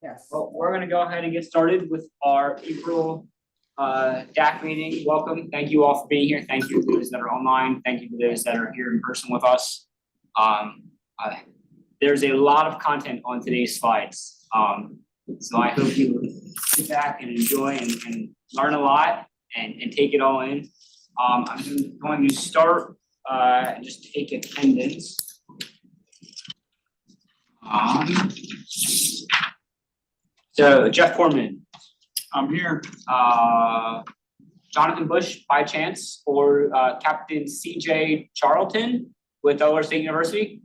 Yes. Well, we're going to go ahead and get started with our April DAAC meeting. Welcome. Thank you all for being here. Thank you to those that are online. Thank you to those that are here in person with us. There's a lot of content on today's slides. So I hope you sit back and enjoy and learn a lot and take it all in. I'm going to start and just take attendance. So Jeff Corman. I'm here. Jonathan Bush by chance, or Captain CJ Charlton with Delaware State University?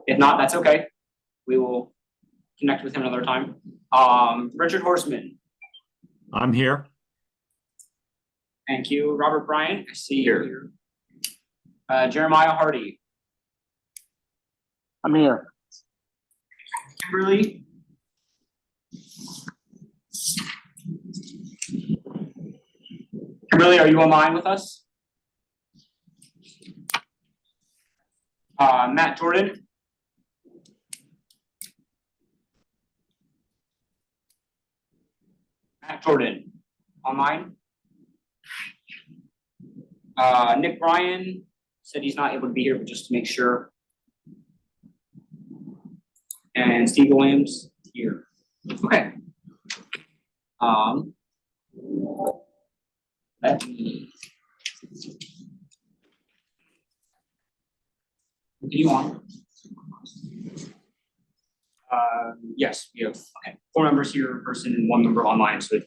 If not, that's okay. We will connect with him another time. Richard Horseman. I'm here. Thank you. Robert Bryan, I see you here. Jeremiah Hardy. I'm here. Kimberly. Kimberly, are you online with us? Matt Jordan. Matt Jordan, online. Nick Bryan said he's not able to be here, but just to make sure. And Steve Williams here. Okay. Let me continue on. Yes, we have 4 members here in person and 1 member online, so it's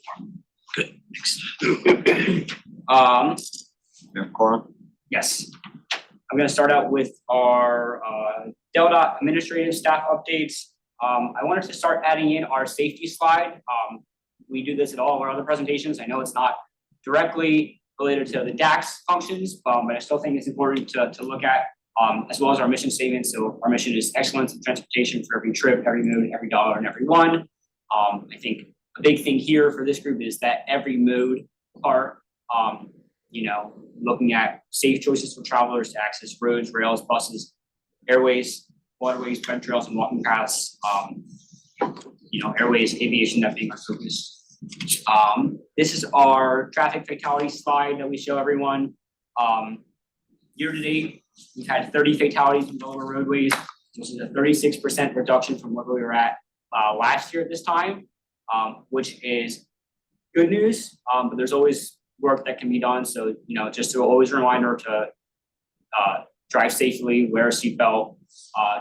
good. Quorum. Yes. I'm going to start out with our DelDOT administrative staff updates. I wanted to start adding in our safety slide. We do this at all of our other presentations. I know it's not directly related to the DAAC's functions, but I still think it's important to look at, as well as our mission statement. So our mission is excellence in transportation for every trip, every mode, every dollar, and every one. I think a big thing here for this group is that every mode part, looking at safe choices for travelers to access roads, rails, buses, airways, waterways, chemtrails, and walking paths. Airways, aviation, that being our focus. This is our traffic fatality slide that we show everyone. Year to date, we've had 30 fatalities in Delaware roadways, which is a 36% reduction from where we were at last year at this time, which is good news, but there's always work that can be done. So, just always a reminder to drive safely, wear a seatbelt,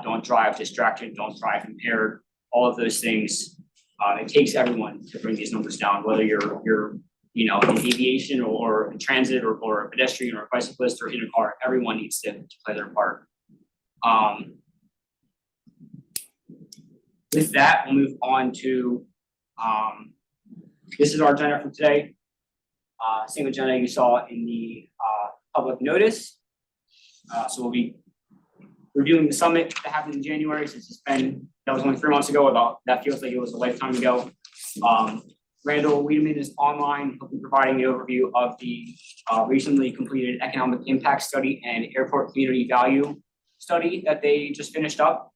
don't drive distracted, don't drive impaired, all of those things. It takes everyone to bring these numbers down, whether you're in aviation or in transit or a pedestrian or a bicyclist or in a car. Everyone needs to play their part. With that, we'll move on to this is our agenda for today. Same agenda you saw in the public notice. So we'll be reviewing the summit that happened in January, since that was only 3 months ago. About that feels like it was a lifetime ago. Randall Wiedemann is online. He'll be providing the overview of the recently completed economic impact study and airport community value study that they just finished up.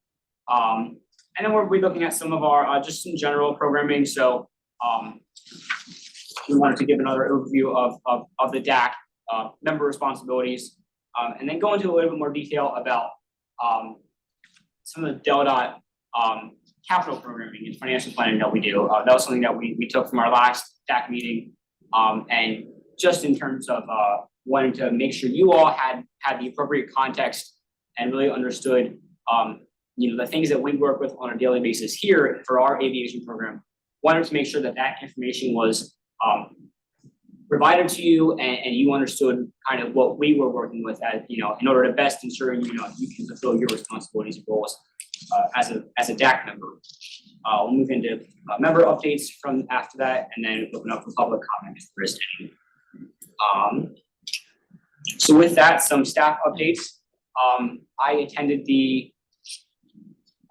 And then we'll be looking at some of our just some general programming. So we wanted to give another overview of the DAAC member responsibilities, and then go into a little bit more detail about some of the DelDOT capital programming and financial planning that we do. That was something that we took from our last DAAC meeting, and just in terms of wanting to make sure you all had the appropriate context and really understood the things that we work with on a daily basis here for our aviation program. Wanted to make sure that information was provided to you, and you understood kind of what we were working with, in order to best ensure you can fulfill your responsibilities and roles as a DAAC member. We'll move into member updates from after that, and then open up for public comment if there is any. So with that, some staff updates. I attended the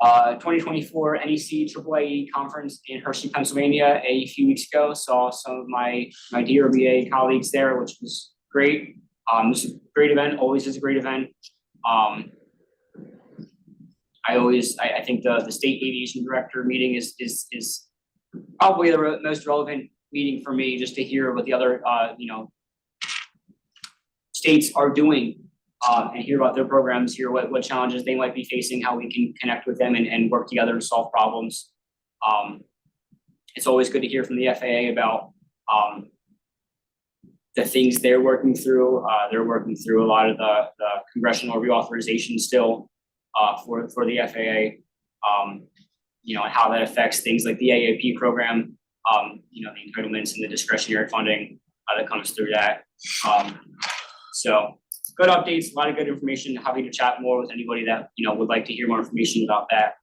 2024 NEC AAA conference in Hershey, Pennsylvania a few weeks ago. Saw some of my DRBA colleagues there, which was great. This is a great event, always is a great event. I think the state aviation director meeting is probably the most relevant meeting for me, just to hear what the other states are doing, and hear about their programs, hear what challenges they might be facing, how we can connect with them and work together to solve problems. It's always good to hear from the FAA about the things they're working through. They're working through a lot of the congressional reauthorization still for the FAA, and how that affects things like the AAP program, the entitlements and the discretionary funding that comes through that. So good updates, a lot of good information. Happy to chat more with anybody that would like to hear more information about that.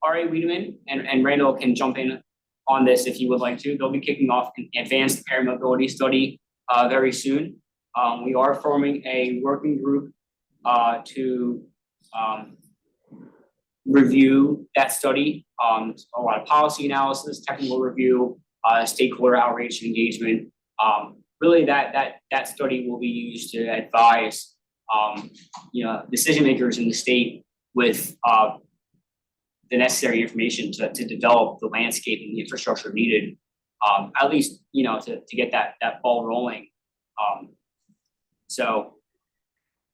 R.A. Wiedemann and Randall can jump in on this if you would like to. They'll be kicking off an advanced air mobility study very soon. We are forming a working group to review that study. A lot of policy analysis, technical review, stakeholder outreach and engagement. Really that study will be used to advise decision makers in the state with the necessary information to develop the landscape and the infrastructure needed, at least to get that ball rolling. So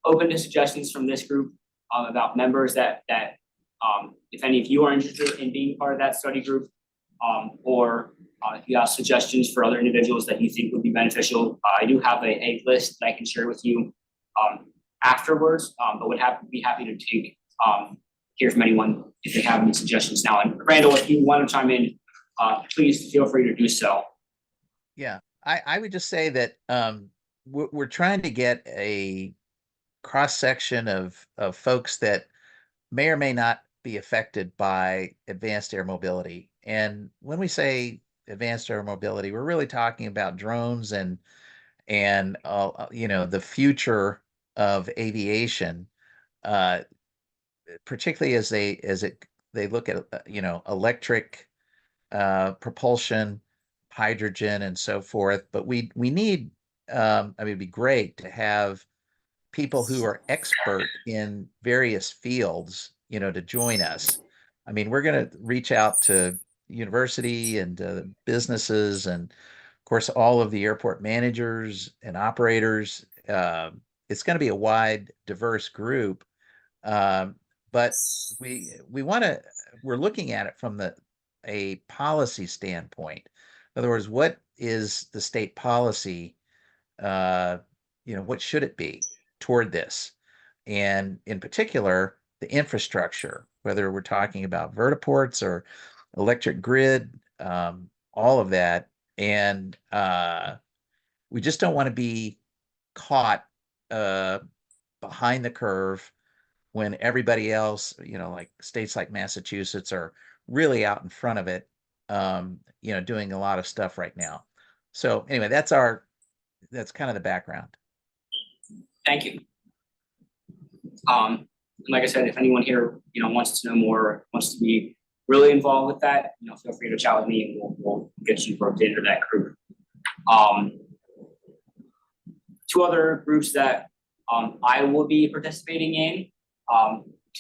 open to suggestions from this group about members that if any of you are interested in being part of that study group, or if you have suggestions for other individuals that you think would be beneficial. I do have a list that I can share with you afterwards, but would be happy to hear from anyone if they have any suggestions now. And Randall, if you want to chime in, please feel free to do so. Yeah, I would just say that we're trying to get a cross-section of folks that may or may not be affected by advanced air mobility. And when we say advanced air mobility, we're really talking about drones and the future of aviation, particularly as they look at electric propulsion, hydrogen, and so forth. But we need it'd be great to have people who are expert in various fields, to join us. I mean, we're going to reach out to university and businesses, and of course, all of the airport managers and operators. It's going to be a wide, diverse group, but we're looking at it from a policy standpoint. In other words, what is the state policy? What should it be toward this? And in particular, the infrastructure, whether we're talking about vertiports or electric grid, all of that. And we just don't want to be caught behind the curve when everybody else, like states like Massachusetts are really out in front of it, doing a lot of stuff right now. So anyway, that's kind of the background. Thank you. Like I said, if anyone here, wants to know more, wants to be really involved with that, feel free to chat with me and we'll get you roped into that group. Two other groups that I will be participating in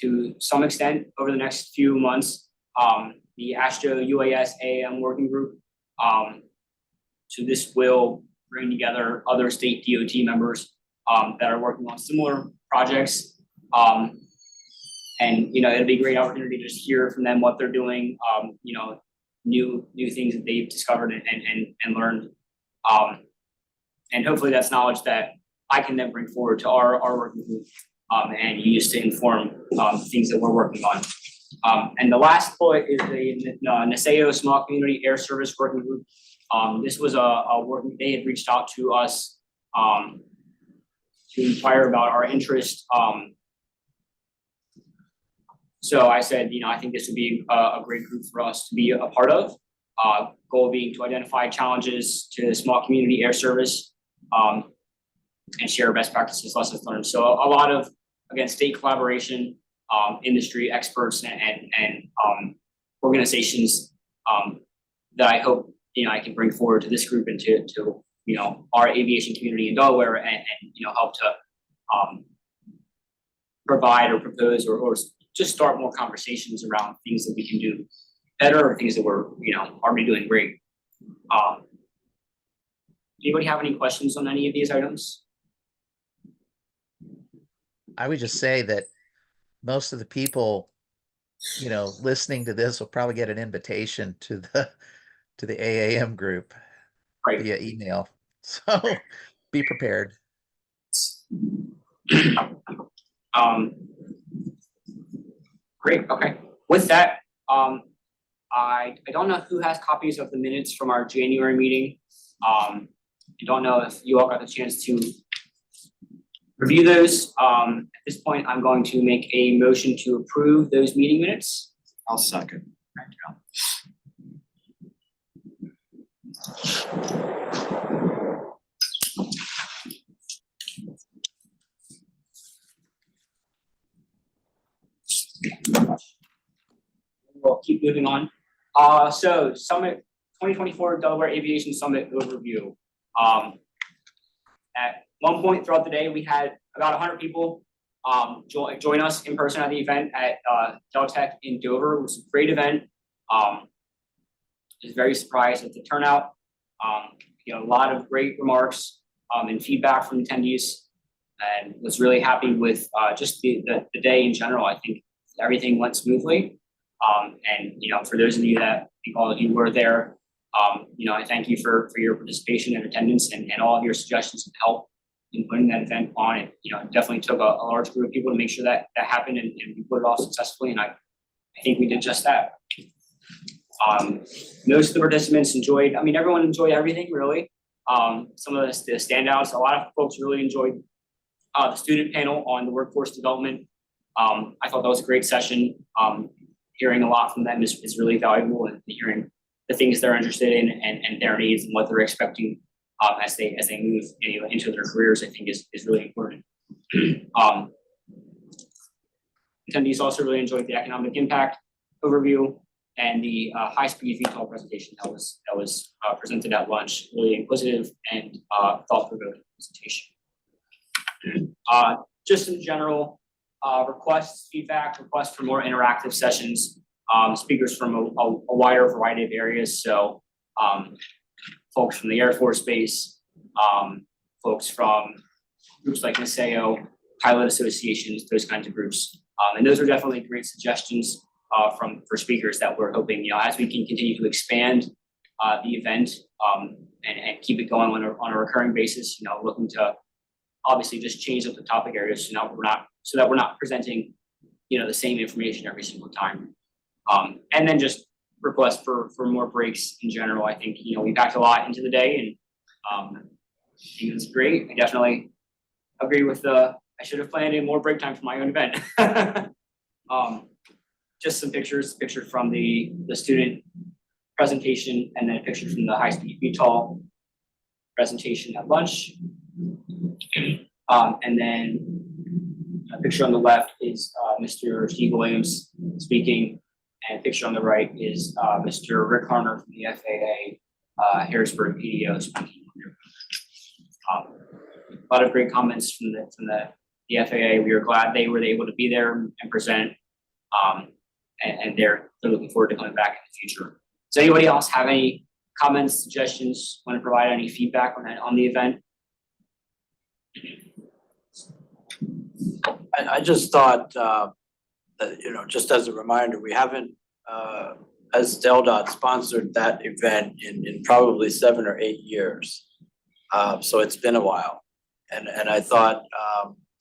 to some extent over the next few months, the ASTRO UAS AAM working group. So this will bring together other state DOT members that are working on similar projects. And it'll be a great opportunity to just hear from them what they're doing, new things that they've discovered and learned. And hopefully that's knowledge that I can then bring forward to our working group and use to inform things that we're working on. And the last bullet is the NASAO Small Community Air Service Working Group. This was a working, they had reached out to us to inquire about our interest. So I said, I think this would be a great group for us to be a part of. Goal being to identify challenges to small community air service and share best practices, lessons learned. So a lot of, again, state collaboration, industry experts and organizations that I hope, I can bring forward to this group and to our aviation community in Delaware and help to provide or propose or just start more conversations around things that we can do better or things that we're, already doing great. Anybody have any questions on any of these items? I would just say that most of the people, listening to this will probably get an invitation to the AAM group Right. via email. So be prepared. Great. Okay. With that, I don't know who has copies of the minutes from our January meeting. I don't know if you all got the chance to review those. At this point, I'm going to make a motion to approve those meeting minutes. I'll second. We'll keep moving on. So Summit 2024 Delaware Aviation Summit overview. At one point throughout the day, we had about 100 people join us in person at the event at DelDOT in Dover. It was a great event. I was very surprised at the turnout. A lot of great remarks and feedback from attendees, and was really happy with just the day in general. I think everything went smoothly. And for those of you that, I think all of you were there, I thank you for your participation and attendance and all of your suggestions and help in putting that event on. It definitely took a large group of people to make sure that happened and we put it off successfully, and I think we did just that. Most of the participants enjoyed, everyone enjoyed everything really. Some of the standouts, a lot of folks really enjoyed the student panel on the workforce development. I thought that was a great session. Hearing a lot from them is really valuable, and hearing the things they're interested in and their needs and what they're expecting as they move into their careers, I think is really important. Attendees also really enjoyed the economic impact overview and the high-speed VTOL presentation that was presented at lunch. Really inquisitive and thought-provoking presentation. Just in general, requests for more interactive sessions, speakers from a wider variety of areas. So folks from the Air Force Base, folks from groups like NASAO, pilot associations, those kinds of groups. And those are definitely great suggestions for speakers that we're hoping, as we can continue to expand the event and keep it going on a recurring basis, looking to obviously just change up the topic areas so that we're not presenting, the same information every single time. And then just requests for more breaks in general. I think, we packed a lot into the day, and I think it was great. I definitely agree with I should have planned in more break time for my own event. Just some pictures from the student presentation, and then a picture from the high-speed VTOL presentation at lunch. And then a picture on the left is Mr. Steve Williams speaking, and a picture on the right is Mr. Rick Harner from the FAA Harrisburg PDO speaking. A lot of great comments from the FAA. We are glad they were able to be there and present, and they're looking forward to coming back in the future. Does anybody else have any comments, suggestions, want to provide any feedback on the event? I just thought that, just as a reminder, we haven't, as DelDOT, sponsored that event in probably 7 or 8 years. So it's been a while. And I thought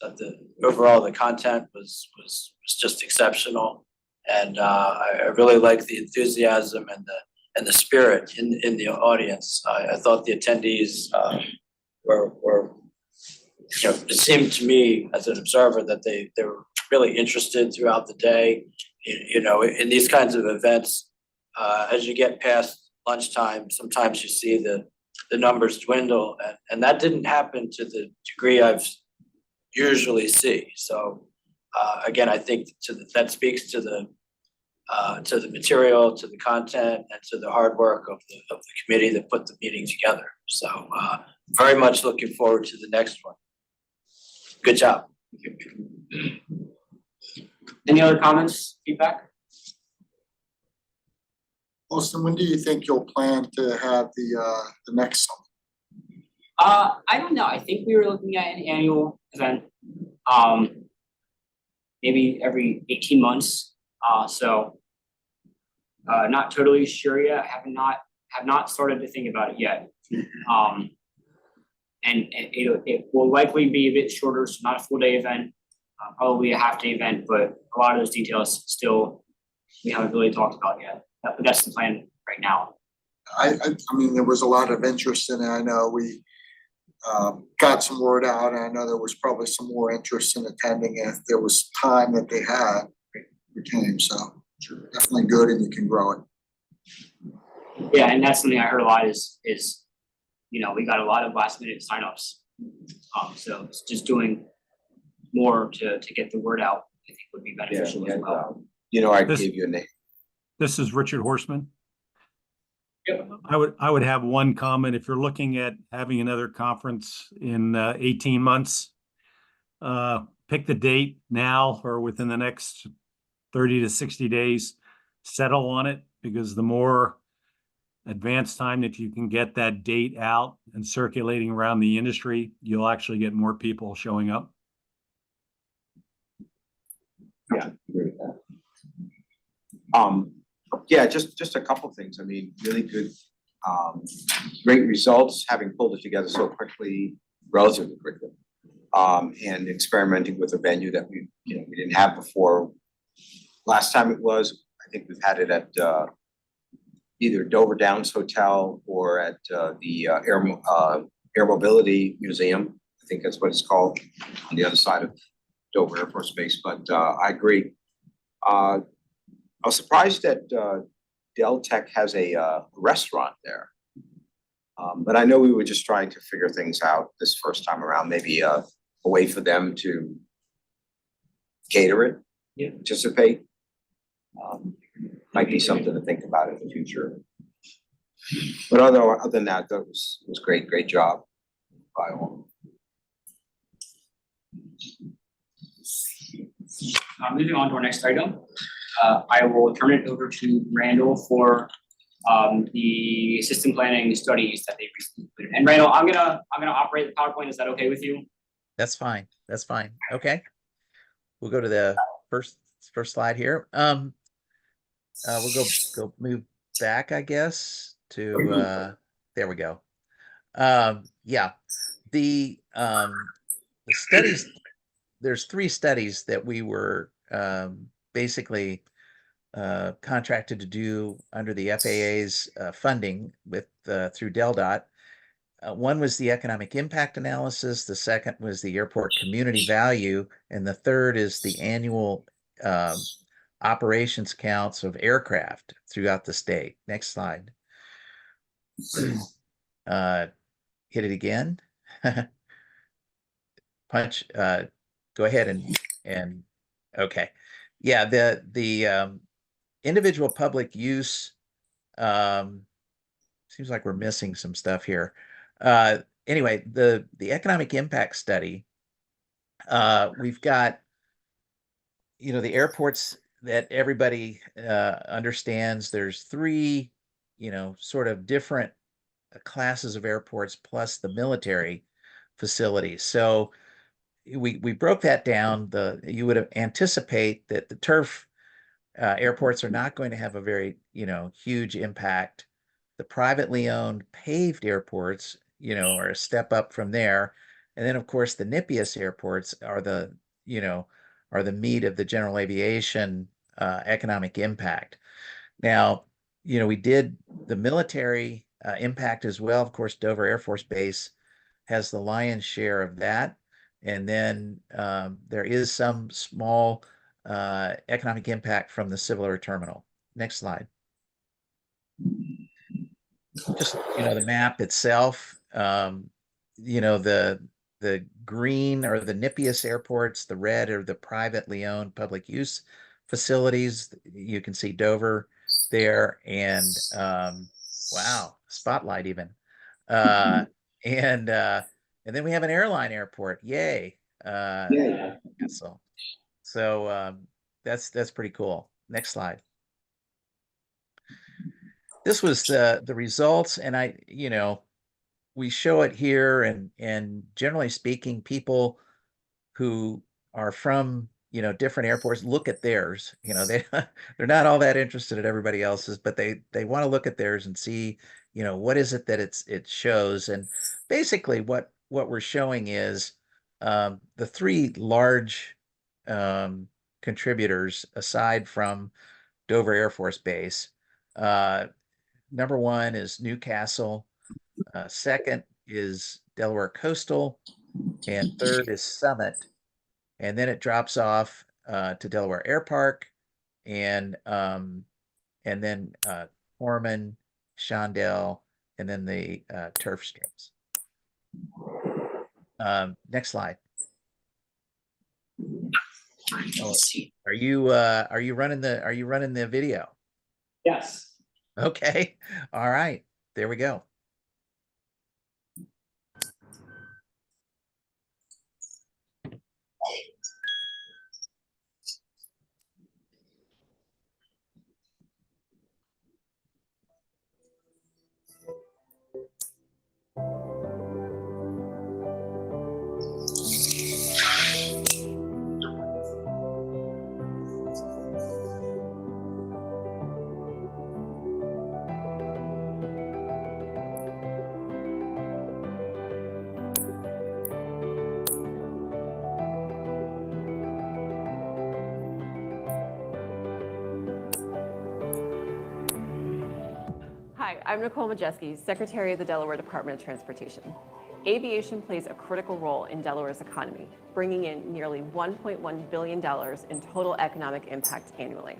that overall the content was just exceptional. And I really liked the enthusiasm and the spirit in the audience. I thought the attendees were it seemed to me as an observer that they were really interested throughout the day. In these kinds of events, as you get past lunchtime, sometimes you see the numbers dwindle, and that didn't happen to the degree I've usually see. So again, I think that speaks to the material, to the content, and to the hard work of the committee that put the meeting together. So very much looking forward to the next one. Good job. Any other comments, feedback? Austin, when do you think you'll plan to have the next summit? I don't know. I think we were looking at an annual event, maybe every 18 months. Not totally sure yet. Have not started to think about it yet. And it will likely be a bit shorter, so not a full day event, probably a half day event, but a lot of those details still we haven't really talked about yet. But that's the plan right now. I mean, there was a lot of interest in it. I know we got some word out, and I know there was probably some more interest in attending if there was time that they had. We came, so definitely good, and you can grow it. Yeah, and that's something I heard a lot is we got a lot of last minute signups. So it's just doing more to get the word out, I think would be beneficial as well. I This- gave you a name. This is Richard Horseman. Yep. I would have one comment. If you're looking at having another conference in 18 months, pick the date now or within the next 30 to 60 days, settle on it, because the more advanced time that you can get that date out and circulating around the industry, you'll actually get more people showing up. Yeah, agree with that. Yeah, just a couple of things. I mean, really good, great results, having pulled it together so quickly, relatively quickly. And experimenting with a venue that we didn't have before. Last time it was, I think we've had it at either Dover Downs Hotel or at the Air Mobility Museum. I think that's what it's called, on the other side of Dover Air Force Base. But I agree. I was surprised that DelTec has a restaurant there. But I know we were just trying to figure things out this first time around, maybe a way for them to cater it, Yeah. participate. Might be something to think about in the future. But other than that, that was great job by all. Moving on to our next item, I will turn it over to Randall for the system planning studies that they recently completed. And Randall, I'm gonna operate the PowerPoint. Is that okay with you? That's fine. That's fine. Okay. We'll go to the first slide here. We'll go move back, I guess, to there we go. Yeah. The studies, there's 3 studies that we were basically contracted to do under the FAA's funding with through DelDOT. One was the economic impact analysis, the second was the airport community value, and the third is the annual operations counts of aircraft throughout the state. Next slide. Hit it again. Punch, go ahead and okay. Yeah, the individual public use, seems like we're missing some stuff here. Anyway, the economic impact study, we've got, the airports that everybody understands. There's 3, sort of different classes of airports plus the military facilities. So we broke that down. You would anticipate that the turf airports are not going to have a very, huge impact. The privately owned paved airports, are a step up from there. And then of course the NPIAS airports are the meat of the general aviation economic impact. Now, we did the military impact as well. Of course, Dover Air Force Base has the lion's share of that. And then there is some small economic impact from the civil air terminal. Next slide. Just, the map itself, the green are the NPIAS airports, the red are the privately owned public use facilities. You can see Dover there, and wow, spotlight even. And then we have an airline airport. Yay. Yeah. Castle. So that's pretty cool. Next slide. This was the results, and we show it here, and generally speaking, people who are from different airports look at theirs. They're not all that interested in everybody else's, but they want to look at theirs and see what is it that it shows. And basically what we're showing is the three large contributors aside from Dover Air Force Base. Number one is Newcastle, second is Delaware Coastal, and third is Summit. And then it drops off to Delaware Air Park, and then Orman, Shondell, and then the turf strips. Next slide. Oh, are you running the video? Yes. Okay. All right. There we go. Hi, I'm Nicole Majeski, Secretary of the Delaware Department of Transportation. Aviation plays a critical role in Delaware's economy, bringing in nearly $1.1 billion in total economic impact annually,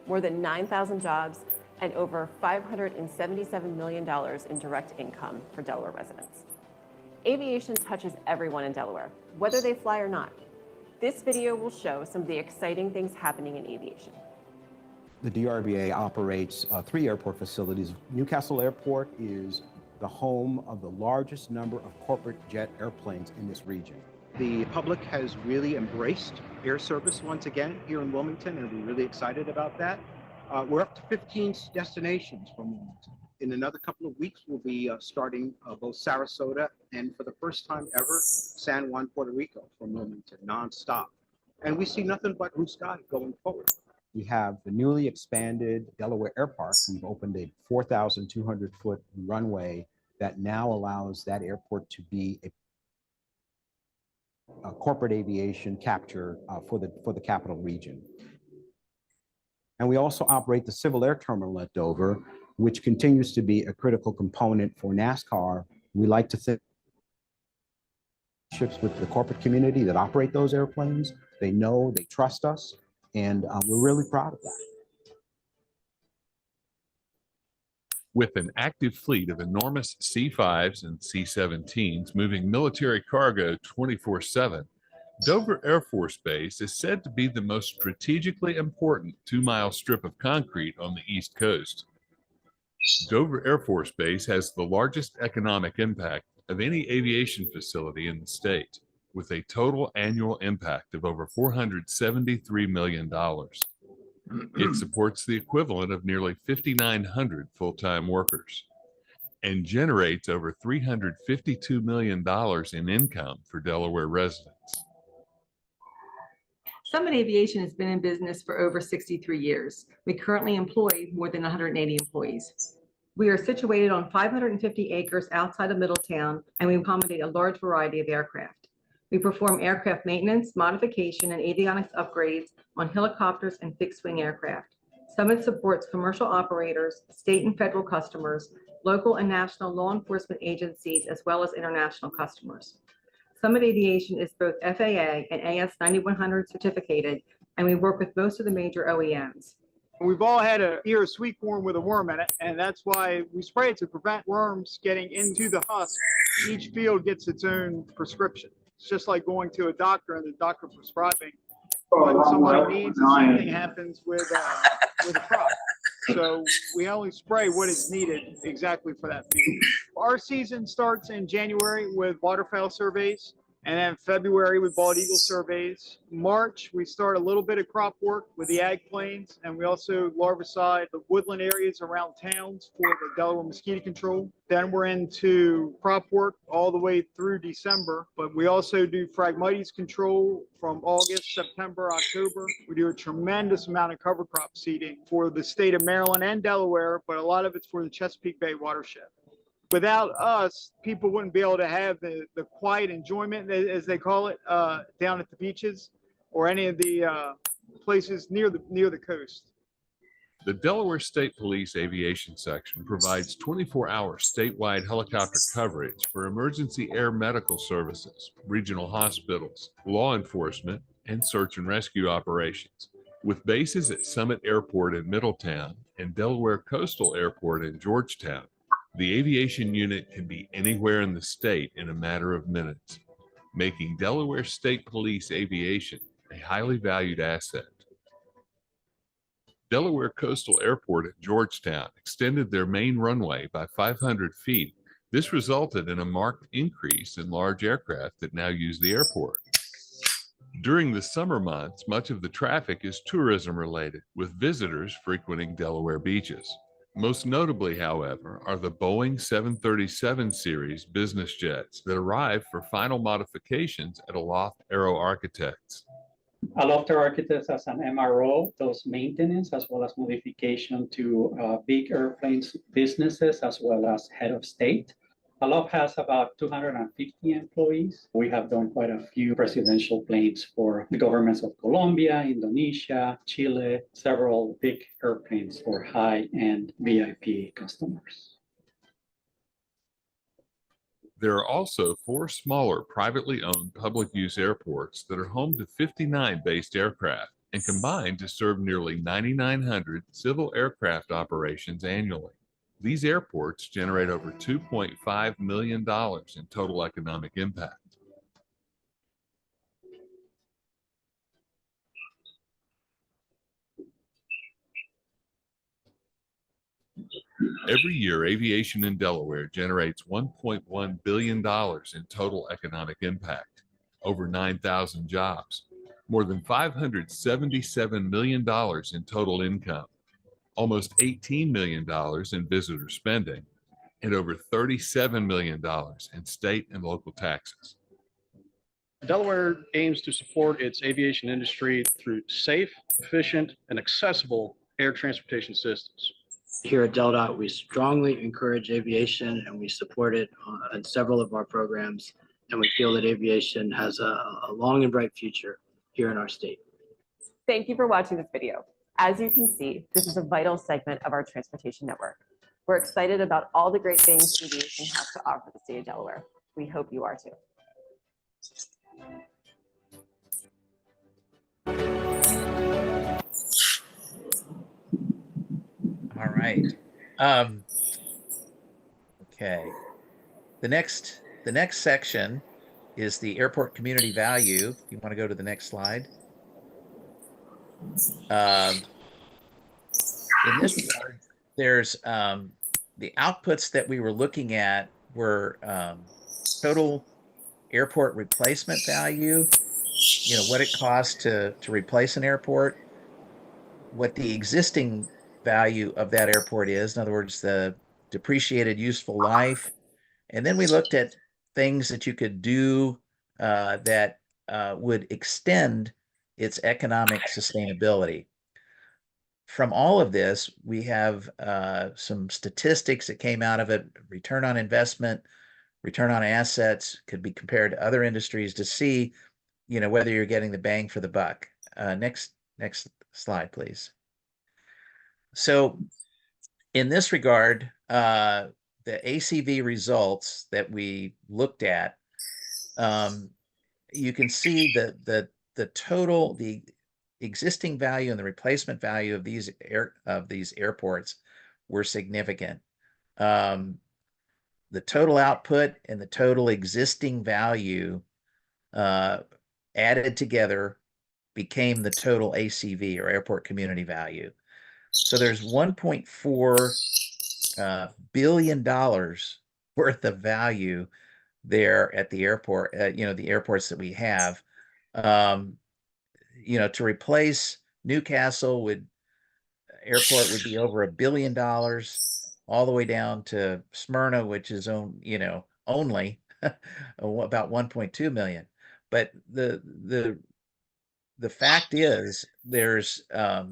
more than 9,000 jobs, and over $577 million in direct income for Delaware residents. Aviation touches everyone in Delaware, whether they fly or not. This video will show some of the exciting things happening in aviation. The DRBA operates 3 airport facilities. Newcastle Airport is the home of the largest number of corporate jet airplanes in this region. The public has really embraced air service once again here in Wilmington, and we're really excited about that. We're up to 15 destinations from Wilmington. In another couple of weeks, we'll be starting both Sarasota and, for the first time ever, San Juan, Puerto Rico from Wilmington, nonstop. And we see nothing but blue sky going forward. We have the newly expanded Delaware Air Park. We've opened a 4,200-foot runway that now allows that airport to be a corporate aviation capture for the capital region. And we also operate the Civil Air Terminal at Dover, which continues to be a critical component for NASCAR. We like to think with the corporate community that operate those airplanes. They know, they trust us, and we're really proud of that. With an active fleet of enormous C-5s and C-17s moving military cargo 24/7, Dover Air Force Base is said to be the most strategically important 2-mile strip of concrete on the East Coast. Dover Air Force Base has the largest economic impact of any aviation facility in the state, with a total annual impact of over $473 million. It supports the equivalent of nearly 5,900 full-time workers and generates over $352 million in income for Delaware residents. Summit Aviation has been in business for over 63 years. We currently employ more than 180 employees. We are situated on 550 acres outside of Middletown, and we accommodate a large variety of aircraft. We perform aircraft maintenance, modification, and avionics upgrades on helicopters and fixed-wing aircraft. Summit supports commercial operators, state and federal customers, local and national law enforcement agencies, as well as international customers. Summit Aviation is both FAA and AS 9100 certificated, and we work with most of the major OEMs. We've all had an ear of sweet corn with a worm in it, and that's why we spray it to prevent worms getting into the husk. Each field gets its own prescription. It's just like going to a doctor and the doctor prescribing what somebody needs and something happens with a crop. So we only spray what is needed exactly for that field. Our season starts in January with waterfowl surveys. And then February, we bought Eagle surveys. March, we start a little bit of crop work with the ag planes, and we also larvicide the woodland areas around towns for the Delaware mosquito control. Then we're into crop work all the way through December, but we also do Phragmites control from August, September, October. We do a tremendous amount of cover crop seeding for the state of Maryland and Delaware, but a lot of it's for the Chesapeake Bay watershed. Without us, people wouldn't be able to have the quiet enjoyment, as they call it, down at the beaches or any of the places near the coast. The Delaware State Police Aviation Section provides 24-hour statewide helicopter coverage for emergency air medical services, regional hospitals, law enforcement, and search and rescue operations. With bases at Summit Airport in Middletown and Delaware Coastal Airport in Georgetown, the aviation unit can be anywhere in the state in a matter of minutes, making Delaware State Police Aviation a highly valued asset. Delaware Coastal Airport at Georgetown extended their main runway by 500 feet. This resulted in a marked increase in large aircraft that now use the airport. During the summer months, much of the traffic is tourism related, with visitors frequenting Delaware beaches. Most notably, however, are the Boeing 737 series business jets that arrive for final modifications at Aloft Aero Architects. Aloft Aero Architects as an MRO does maintenance as well as modification to big airplanes businesses as well as head of state. Aloft has about 250 employees. We have done quite a few presidential planes for the governments of Colombia, Indonesia, Chile, several big airplanes for high-end VIP customers. There are also 4 smaller privately owned public use airports that are home to 59 based aircraft and combine to serve nearly 9,900 civil aircraft operations annually. These airports generate over $2.5 million in total economic impact. Every year, aviation in Delaware generates $1.1 billion in total economic impact, over 9,000 jobs, more than $577 million in total income, almost $18 million in visitor spending, and over $37 million in state and local taxes. Delaware aims to support its aviation industry through safe, efficient, and accessible air transportation systems. Here at DelDOT, we strongly encourage aviation and we support it in several of our programs. And we feel that aviation has a long and bright future here in our state. Thank you for watching this video. As you can see, this is a vital segment of our transportation network. We're excited about all the great things aviation has to offer the state of Delaware. We hope you are too. All right. Okay. The next section is the airport community value. You want to go to the next slide? In this regard, there's the outputs that we were looking at were total airport replacement value, what it costs to replace an airport, what the existing value of that airport is, in other words, the depreciated useful life. And then we looked at things that you could do that would extend its economic sustainability. From all of this, we have some statistics that came out of it. Return on investment, return on assets could be compared to other industries to see, whether you're getting the bang for the buck. Next slide, please. So in this regard, the ACV results that we looked at, you can see that the total, the existing value and the replacement value of these airports were significant. The total output and the total existing value added together became the total ACV, or airport community value. So there's $1.4 billion worth of value there at the airport, the airports that we have. To replace Newcastle airport would be over $1 billion, all the way down to Smyrna, which is only about 1.2 million. But the fact is there's a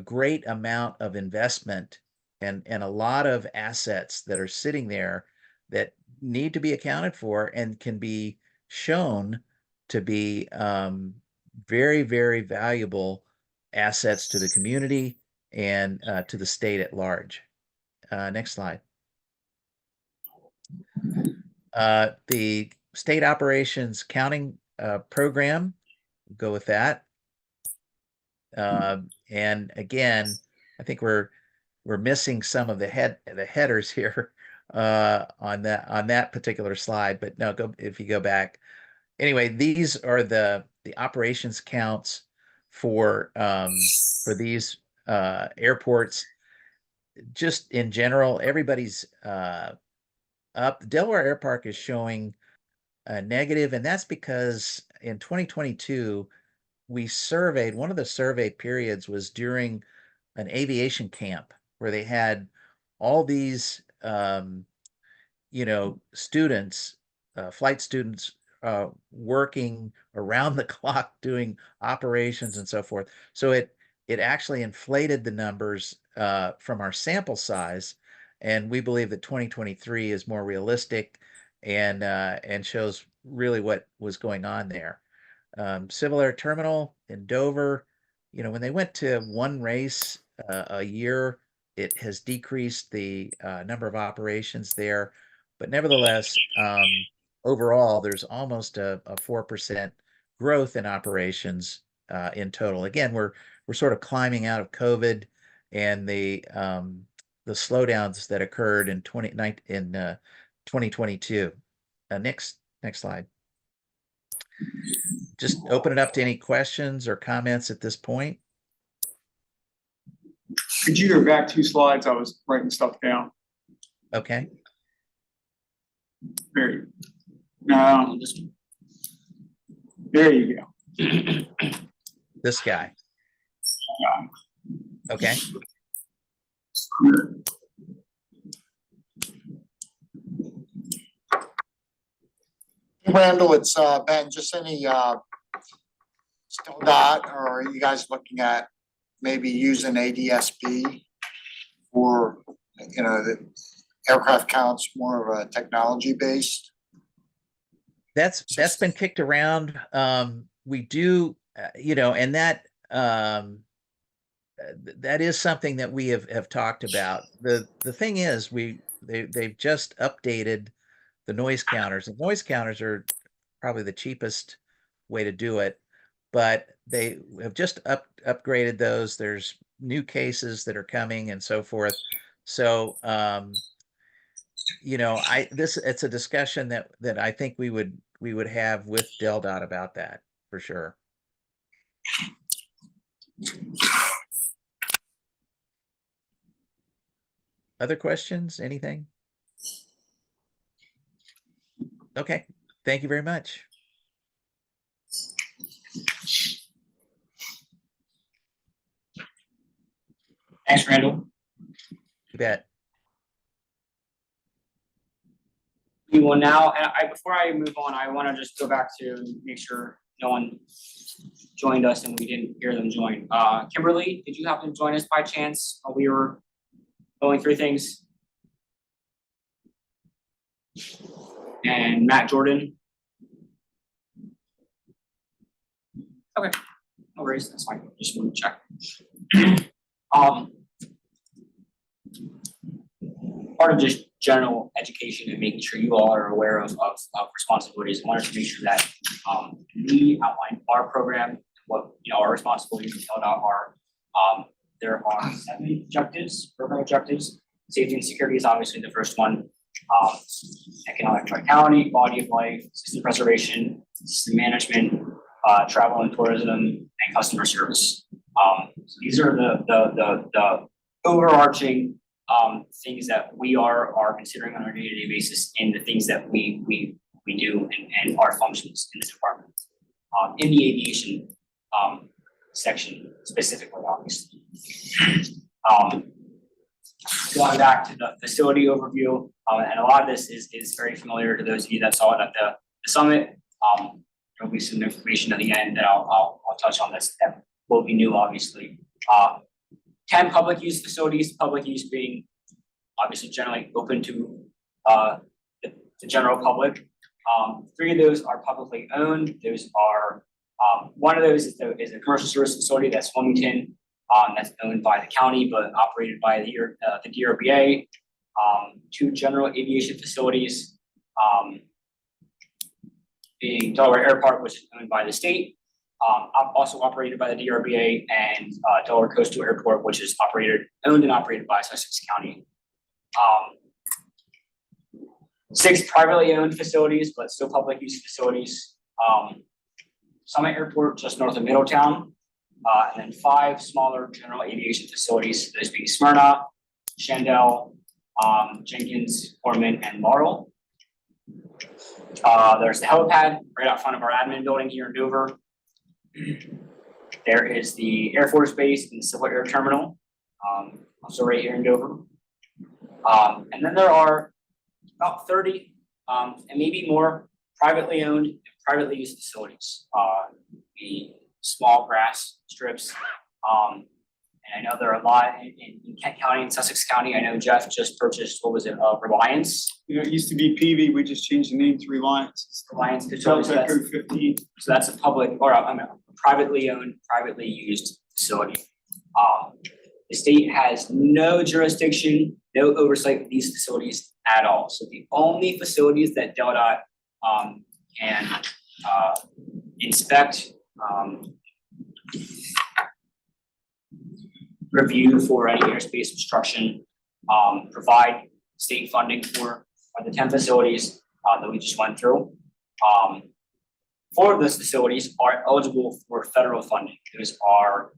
great amount of investment and a lot of assets that are sitting there that need to be accounted for and can be shown to be very, very valuable assets to the community and to the state at large. Next slide. The state operations counting program, go with that. And again, I think we're missing some of the headers here on that particular slide, but no, if you go back. Anyway, these are the operations counts for these airports. Just in general, everybody's up. Delaware Air Park is showing a negative, and that's because in 2022 we surveyed, one of the survey periods was during an aviation camp where they had all these students, flight students, working around the clock doing operations and so forth. So it actually inflated the numbers from our sample size, and we believe that 2023 is more realistic and shows really what was going on there. Civil Air Terminal in Dover, when they went to one race a year, it has decreased the number of operations there, but nevertheless, overall, there's almost a 4% growth in operations in total. Again, we're sort of climbing out of COVID and the slowdowns that occurred in 2022. Next slide. Just open it up to any questions or comments at this point. Could you go back 2 slides? I was writing stuff down. Okay. There you go. This guy. Okay. Randall, it's Ben, just any still dot, or are you guys looking at maybe using ADSB for, the aircraft counts more of a technology based? That's been kicked around. We do, and that is something that we have talked about. The thing is, they've just updated the noise counters. The noise counters are probably the cheapest way to do it, but they have just upgraded those. There's new cases that are coming and so forth. So, it's a discussion that I think we would have with DelDOT about that for sure. Other questions? Anything? Okay. Thank you very much. Thanks, Randall. You bet. We will now, and before I move on, I want to just go back to make sure no one joined us and we didn't hear them join. Kimberly, did you happen to join us by chance while we were going through things? And Matt Jordan? Okay, no worries, that's fine, just want to check. Part of just general education and making sure you all are aware of responsibilities. I wanted to make sure that we outline our program, what our responsibilities and DelDOT are. There are 7 objectives, program objectives. Safety and security is obviously the first one. Economic vitality, quality of life, system preservation, system management, travel and tourism, and customer service. So these are the overarching things that we are considering on a day-to-day basis and the things that we do and our functions in this department. In the aviation section specifically, obviously. Going back to the facility overview, and a lot of this is very familiar to those of you that saw it at the summit. There'll be some information at the end that I'll touch on this that will be new, obviously. 10 public use facilities, public use being obviously generally open to the general public. 3 of those are publicly owned. Those are one of those is a commercial service facility that's Wilmington, that's owned by the county but operated by the DRBA. 2 general aviation facilities, being Delaware Airport, which is owned by the state, also operated by the DRBA, and Delaware Coastal Airport, which is owned and operated by Sussex County. 6 privately owned facilities, but still public use facilities. Summit Airport, just north of Middletown, and then 5 smaller general aviation facilities, those being Smyrna, Shandell, Jenkins, Ormond, and Laurel. There's the helipad right out front of our admin building here in Dover. There is the Air Force Base and the Civil Air Terminal, also right here in Dover. And then there are about 30 and maybe more privately owned and privately used facilities. The small grass strips. And I know there are a lot in Kent County and Sussex County. I know Jeff just purchased, what was it, Reliance? You know, it used to be PV, we just changed the name to Reliance. Reliance. So that's 15. So that's a public, or a privately owned, privately used facility. The state has no jurisdiction, no oversight of these facilities at all. So the only facilities that DelDOT can inspect, review for any airspace obstruction, provide state funding for are the 10 facilities that we just went through. 4 of those facilities are eligible for federal funding. Those are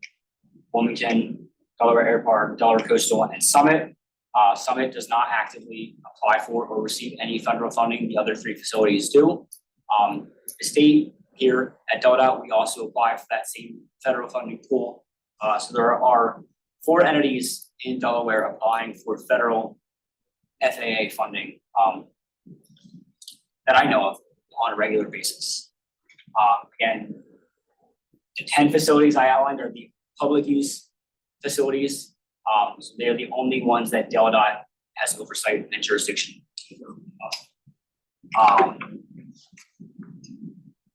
Wilmington, Delaware Airport, Delaware Coastal, and Summit. Summit does not actively apply for or receive any federal funding. The other 3 facilities do. The state here at DelDOT, we also apply for that same federal funding pool. So there are 4 entities in Delaware applying for federal FAA funding that I know of on a regular basis. Again, the 10 facilities I outlined are the public use facilities. So they're the only ones that DelDOT has oversight and jurisdiction.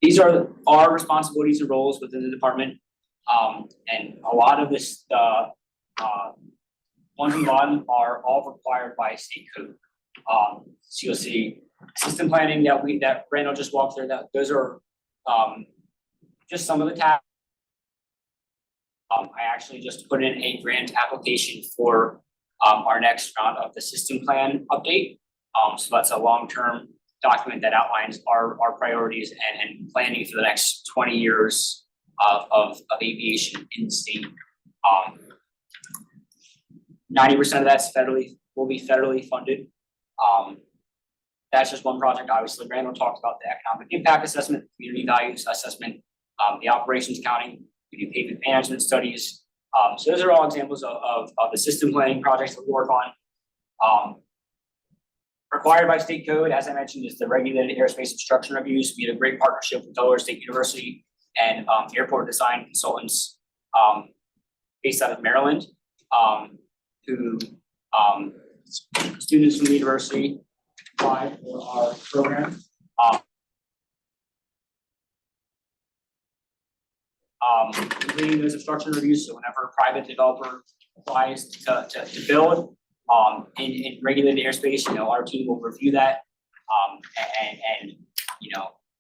These are our responsibilities and roles within the department. And a lot of this, ones and bottom are all required by state code. So you'll see system planning that Randall just walked through, that those are just some of the tasks. I actually just put in a grant application for our next round of the system plan update. So that's a long-term document that outlines our priorities and planning for the next 20 years of aviation in the state. 90% of that's will be federally funded. That's just one project. Obviously, Randall talked about the economic impact assessment, community values assessment, the operations counting. We do pavement management studies. So those are all examples of the system planning projects that we work on. Required by state code, as I mentioned, is the regulated airspace obstruction reviews. We have a great partnership with Delaware State University and airport design consultants based out of Maryland, who students from the university apply for our program. Completing those obstruction reviews, so whenever a private developer applies to build in regulated airspace, our team will review that and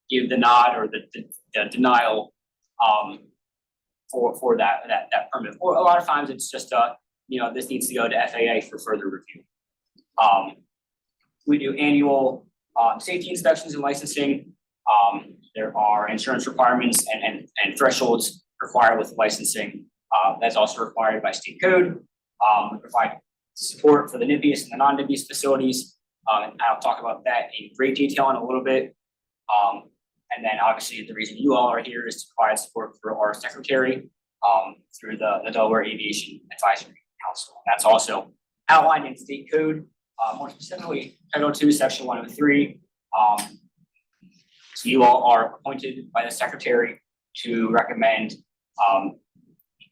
give the nod or the denial for that permit. Or a lot of times it's just this needs to go to FAA for further review. We do annual safety inspections and licensing. There are insurance requirements and thresholds required with licensing. That's also required by state code. We provide support for the NPIAS and the non-NPIAS facilities. And I'll talk about that in great detail in a little bit. And then obviously the reason you all are here is to provide support for our secretary through the Delaware Aviation Advisory Council. That's also outlined in state code, more specifically Title II, Section 103. So you all are appointed by the secretary to recommend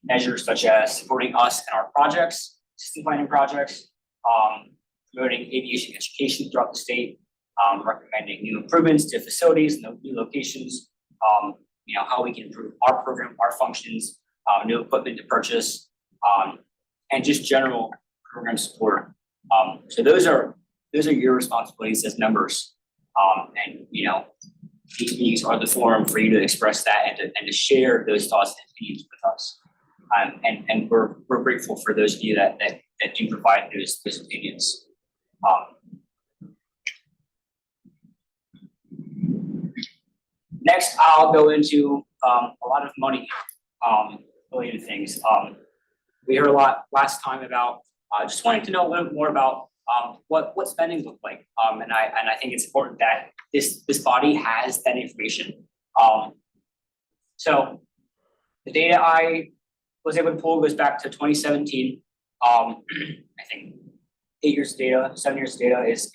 measures such as supporting us and our projects, system planning projects, promoting aviation education throughout the state, recommending new improvements to facilities and new locations, how we can improve our program, our functions, new equipment to purchase, and just general program support. So those are your responsibilities as members. And these meetings are the forum for you to express that and to share those thoughts and opinions with us. And we're grateful for those of you that do provide those opinions. Next, I'll go into a lot of money related things. We heard a lot last time about just wanting to know a little bit more about what spending looked like. And I think it's important that this body has that information. So the data I was able to pull goes back to 2017. I think 8 years data, 7 years data is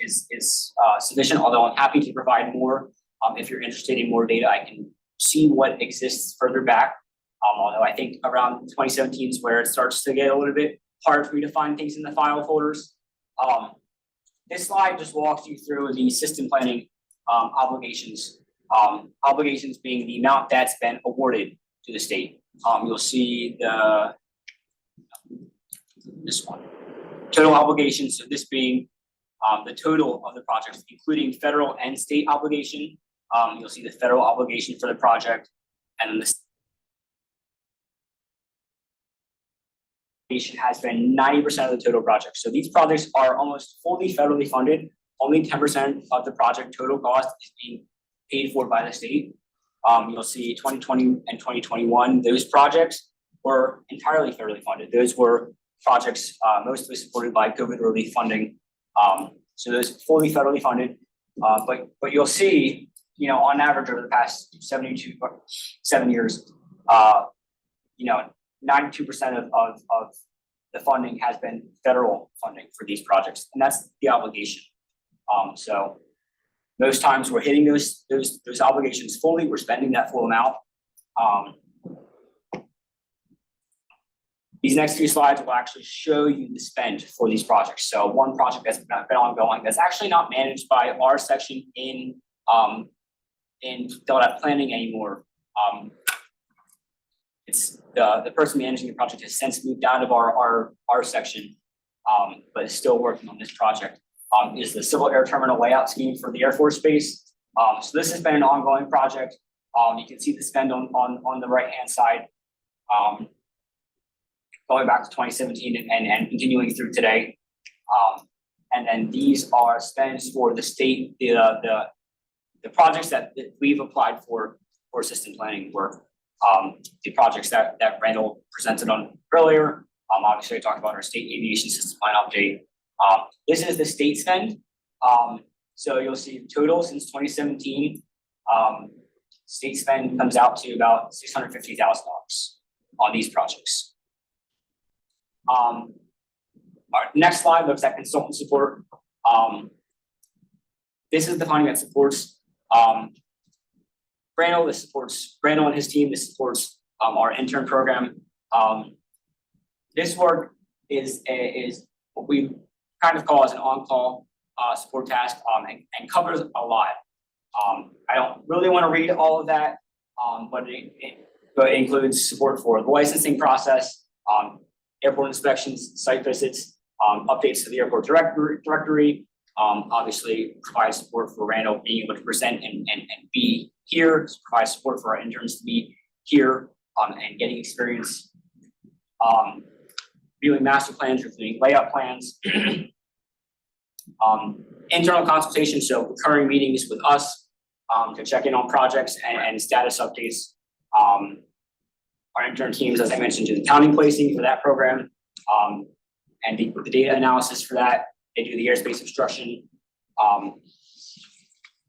sufficient, although I'm happy to provide more. If you're interested in more data, I can see what exists further back. Although I think around 2017 is where it starts to get a little bit hard for me to find things in the file folders. This slide just walks you through the system planning obligations. Obligations being the amount that's been awarded to the state. You'll see this one, total obligations. So this being the total of the projects, including federal and state obligation. You'll see the federal obligation for the project, and then the has been 90% of the total project. So these projects are almost fully federally funded. Only 10% of the project total cost is being paid for by the state. You'll see 2020 and 2021, those projects were entirely federally funded. Those were projects mostly supported by COVID relief funding. So those fully federally funded. But you'll see, on average over the past 7 years, 92% of the funding has been federal funding for these projects, and that's the obligation. So most times we're hitting those obligations fully. We're spending that full amount. These next few slides will actually show you the spend for these projects. So one project that's been ongoing that's actually not managed by our section in DelDOT planning anymore. It's the person managing the project has since moved out of our section, but is still working on this project. Is the civil air terminal layout scheme for the Air Force Base. So this has been an ongoing project. You can see the spend on the right-hand side, going back to 2017 and continuing through today. And then these are spends for the state, the projects that we've applied for system planning work. The projects that Randall presented on earlier. Obviously I talked about our state aviation system plan update. This is the state spend. So you'll see total since 2017, state spend comes out to about $650,000 on these projects. Our next slide looks at consultant support. This is the funding that supports Randall. This supports Randall and his team. This supports our intern program. This work is what we kind of call as an on-call support task and covers a lot. I don't really want to read all of that, but it includes support for the licensing process, airport inspections, site visits, updates to the airport directory, obviously provide support for Randall being able to present and be here, provide support for our interns to be here and getting experience, viewing master plans, reviewing layout plans, internal consultation, so recurring meetings with us to check in on projects and status updates. Our intern teams, as I mentioned, do the counting placing for that program, and the data analysis for that. They do the airspace obstruction.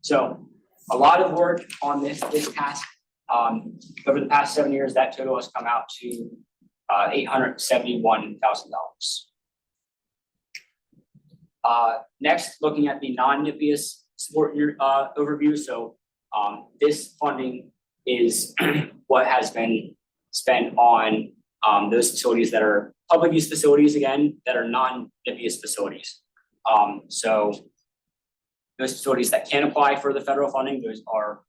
So a lot of work on this task. Over the past 7 years, that total has come out to $871,000. Next, looking at the non-NPIAS support overview. So this funding is what has been spent on those facilities that are public use facilities, again, that are non-NPIAS facilities. So those facilities that can apply for the federal funding, those are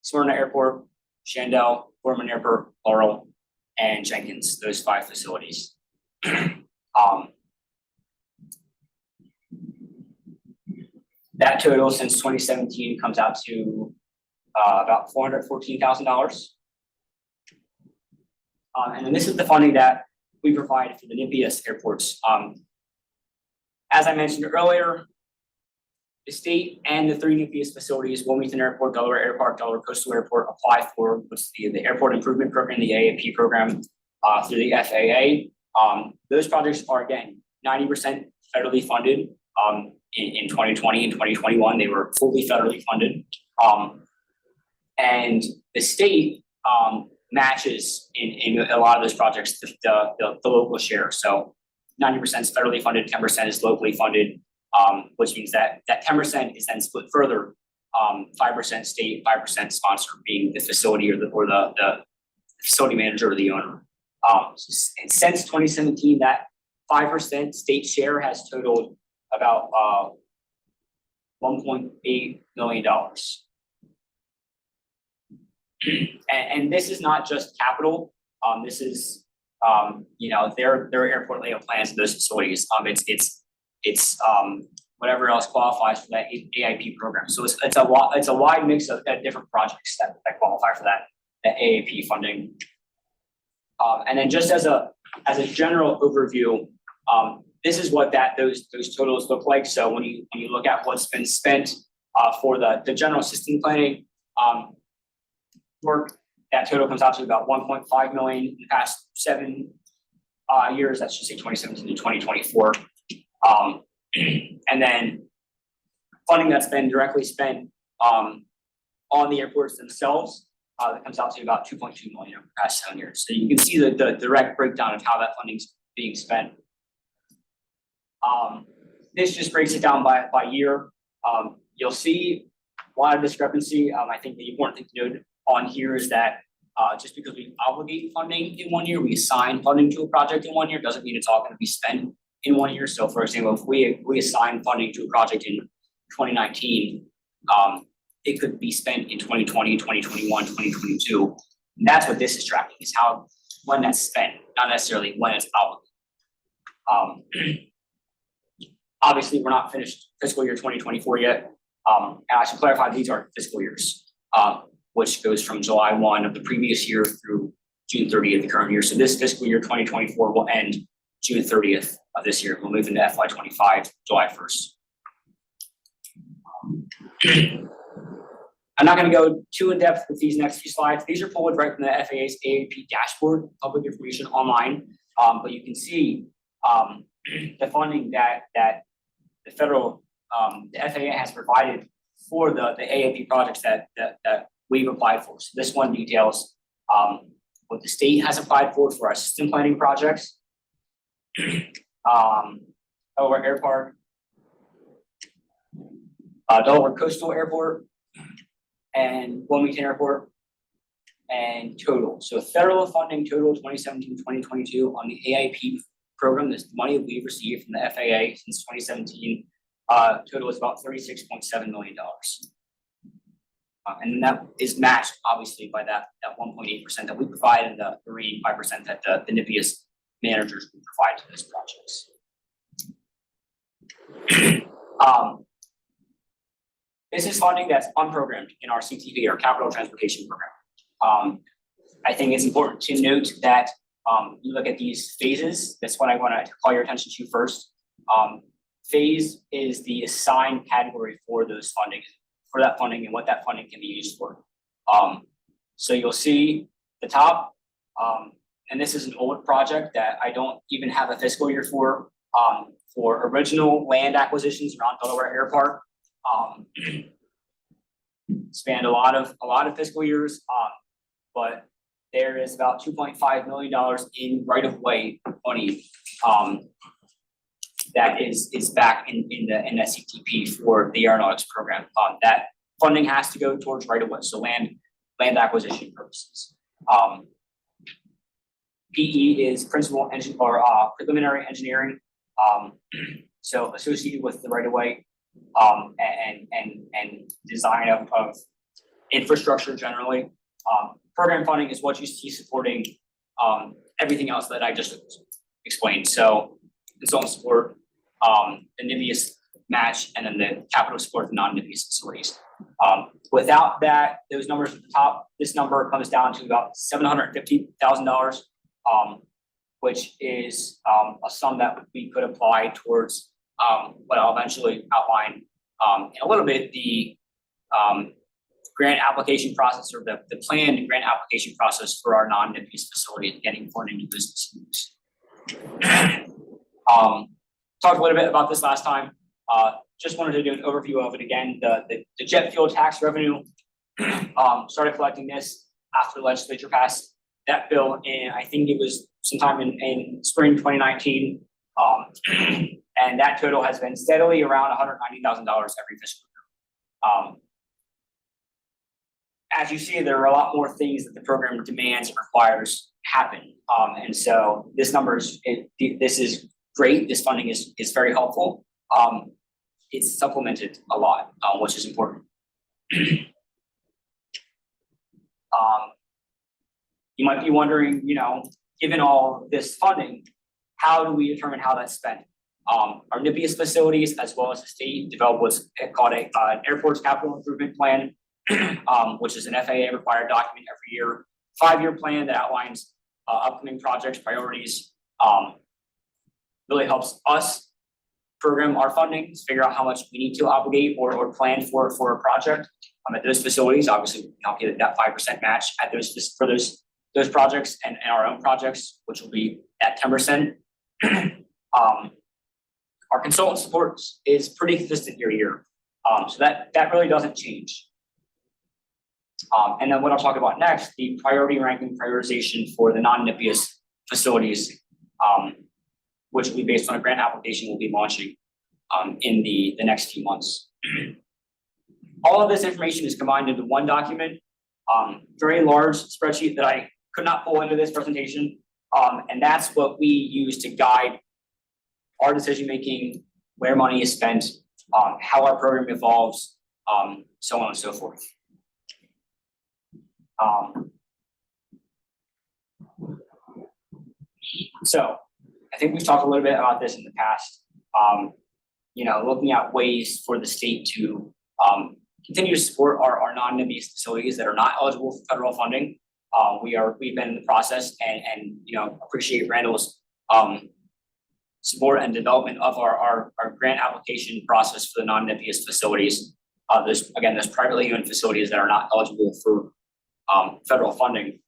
Smyrna Airport, Shandell, Gorman Airport, Laurel, and Jenkins, those 5 facilities. That total since 2017 comes out to about $414,000. And then this is the funding that we provide for the NPIAS airports. As I mentioned earlier, the state and the 3 NPIAS facilities, Wilmington Airport, Delaware Airport, Delaware Coastal Airport, apply for what's the Airport Improvement Program, the AAP program, through the FAA. Those projects are, again, 90% federally funded. In 2020 and 2021, they were fully federally funded. And the state matches in a lot of those projects the local share. So 90% is federally funded, 10% is locally funded, which means that 10% is then split further, 5% state, 5% sponsor, being the facility or the facility manager or the owner. Since 2017, that 5% state share has totaled about $1.8 million. And this is not just capital. This is their airport layout plans of those facilities. It's whatever else qualifies for that AIP program. So it's a wide mix of different projects that qualify for that AAP funding. And then just as a general overview, this is what those totals look like. So when you look at what's been spent for the general system planning work, that total comes out to about $1.5 million in the past 7 years. That should say 2017 to 2024. And then funding that's been directly spent on the airports themselves, that comes out to about $2.2 million over the past 7 years. So you can see the direct breakdown of how that funding's being spent. This just breaks it down by year. You'll see a lot of discrepancy. I think the important thing to note on here is that just because we obligate funding in 1 year, we assign funding to a project in 1 year, doesn't mean it's all going to be spent in 1 year. So for example, if we assign funding to a project in 2019, it could be spent in 2020, 2021, 2022. And that's what this is tracking, is when that's spent, not necessarily when it's obligated. Obviously, we're not finished fiscal year 2024 yet. And I should clarify, these are fiscal years, which goes from July 1 of the previous year through June 30th of the current year. So this fiscal year 2024 will end June 30th of this year. We'll move into FY25 July 1st. I'm not going to go too in depth with these next few slides. These are pulled right from the FAA's AAP dashboard, public information online. But you can see the funding that the federal, the FAA has provided for the AAP projects that we've applied for. So this one details what the state has applied for our system planning projects. Delaware Airport, Delaware Coastal Airport, and Wilmington Airport, and total. So federal funding total 2017-2022 on the AIP program, this money that we've received from the FAA since 2017, total is about $36.7 million. And that is matched obviously by that 1.8% that we provide and the 3.5% that the NPIAS managers will provide to those projects. This is funding that's unprogrammed in our CTP, our Capital Transportation Program. I think it's important to note that you look at these phases. That's what I want to call your attention to first. Phase is the assigned category for those funding, for that funding and what that funding can be used for. So you'll see the top, and this is an old project that I don't even have a fiscal year for original land acquisitions around Delaware Airport. Spanned a lot of fiscal years, but there is about $2.5 million in right-of-way money that is back in the CTP for the aeronautics program. That funding has to go towards right-of-way, so land acquisition purposes. PE is principal engine or preliminary engineering, so associated with the right-of-way and design of infrastructure generally. Program funding is what you see supporting everything else that I just explained. So consultant support, the NPIAS match, and then the capital support of the non-NPIAS facilities. Without that, those numbers at the top, this number comes down to about $750,000, which is a sum that we could apply towards what I'll eventually outline in a little bit, the grant application process, or the planned grant application process for our non-NPIAS facility and getting funding to business use. Talked a little bit about this last time. Just wanted to do an overview of it again. The jet fuel tax revenue, started collecting this after the legislature passed that bill in, I think it was sometime in spring 2019. And that total has been steadily around $190,000 every fiscal year. As you see, there are a lot more things that the program demands and requires happen. And so this number this is great. This funding is very helpful. It's supplemented a lot, which is important. You might be wondering, given all this funding, how do we determine how that's spent? Our NPIAS facilities, as well as the state, develop what's called an Airports Capital Improvement Plan, which is an FAA required document every year, 5-year plan that outlines upcoming projects, priorities, really helps us program our funding, figure out how much we need to obligate or plan for a project at those facilities. Obviously, we calculate that 5% match at for those projects and our own projects, which will be at 10%. Our consultant support is pretty consistent year to year, so that really doesn't change. And then what I'll talk about next, the priority ranking prioritization for the non-NPIAS facilities, which will be based on a grant application we'll be launching in the next few months. All of this information is combined into one document, very large spreadsheet that I could not pull into this presentation. And that's what we use to guide our decision-making, where money is spent, how our program evolves, so on and so forth. So I think we've talked a little bit about this in the past, looking at ways for the state to continue to support our non-NPIAS facilities that are not eligible for federal funding. We've been in the process and appreciate Randall's support and development of our grant application process for the non-NPIAS facilities. There's privately owned facilities that are not eligible for federal funding.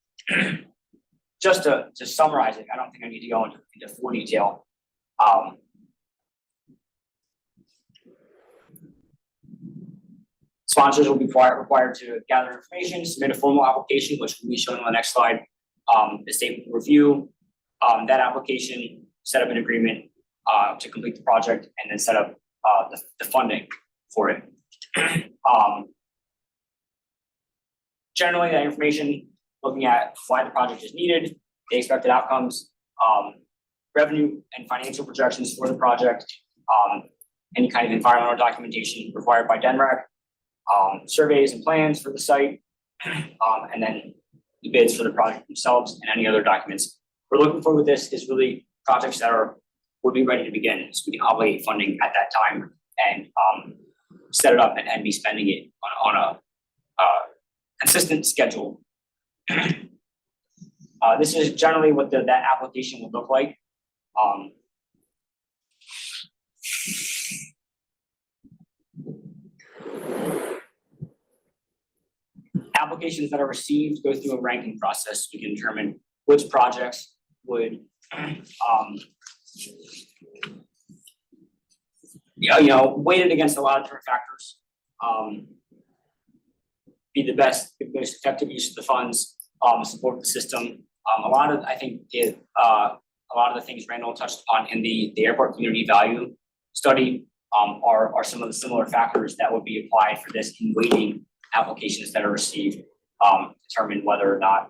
Just to summarize it, I don't think I need to go into full detail. Sponsors will be required to gather information, submit a formal application, which will be shown on the next slide. The state will review that application, set up an agreement to complete the project, and then set up the funding for it. Generally, that information, looking at why the project is needed, the expected outcomes, revenue and financial projections for the project, any kind of environmental documentation required by DNRAC, surveys and plans for the site, and then the bids for the project themselves and any other documents. We're looking for with this is really projects that would be ready to begin, so we can obligate funding at that time and set it up and be spending it on a consistent schedule. This is generally what that application would look like. Applications that are received go through a ranking process. We can determine which projects would, weighted against a lot of different factors, be the most effective use of the funds, support the system. A lot of the things Randall touched upon in the airport community value study are some of the similar factors that would be applied for this in weighting applications that are received, determine whether or not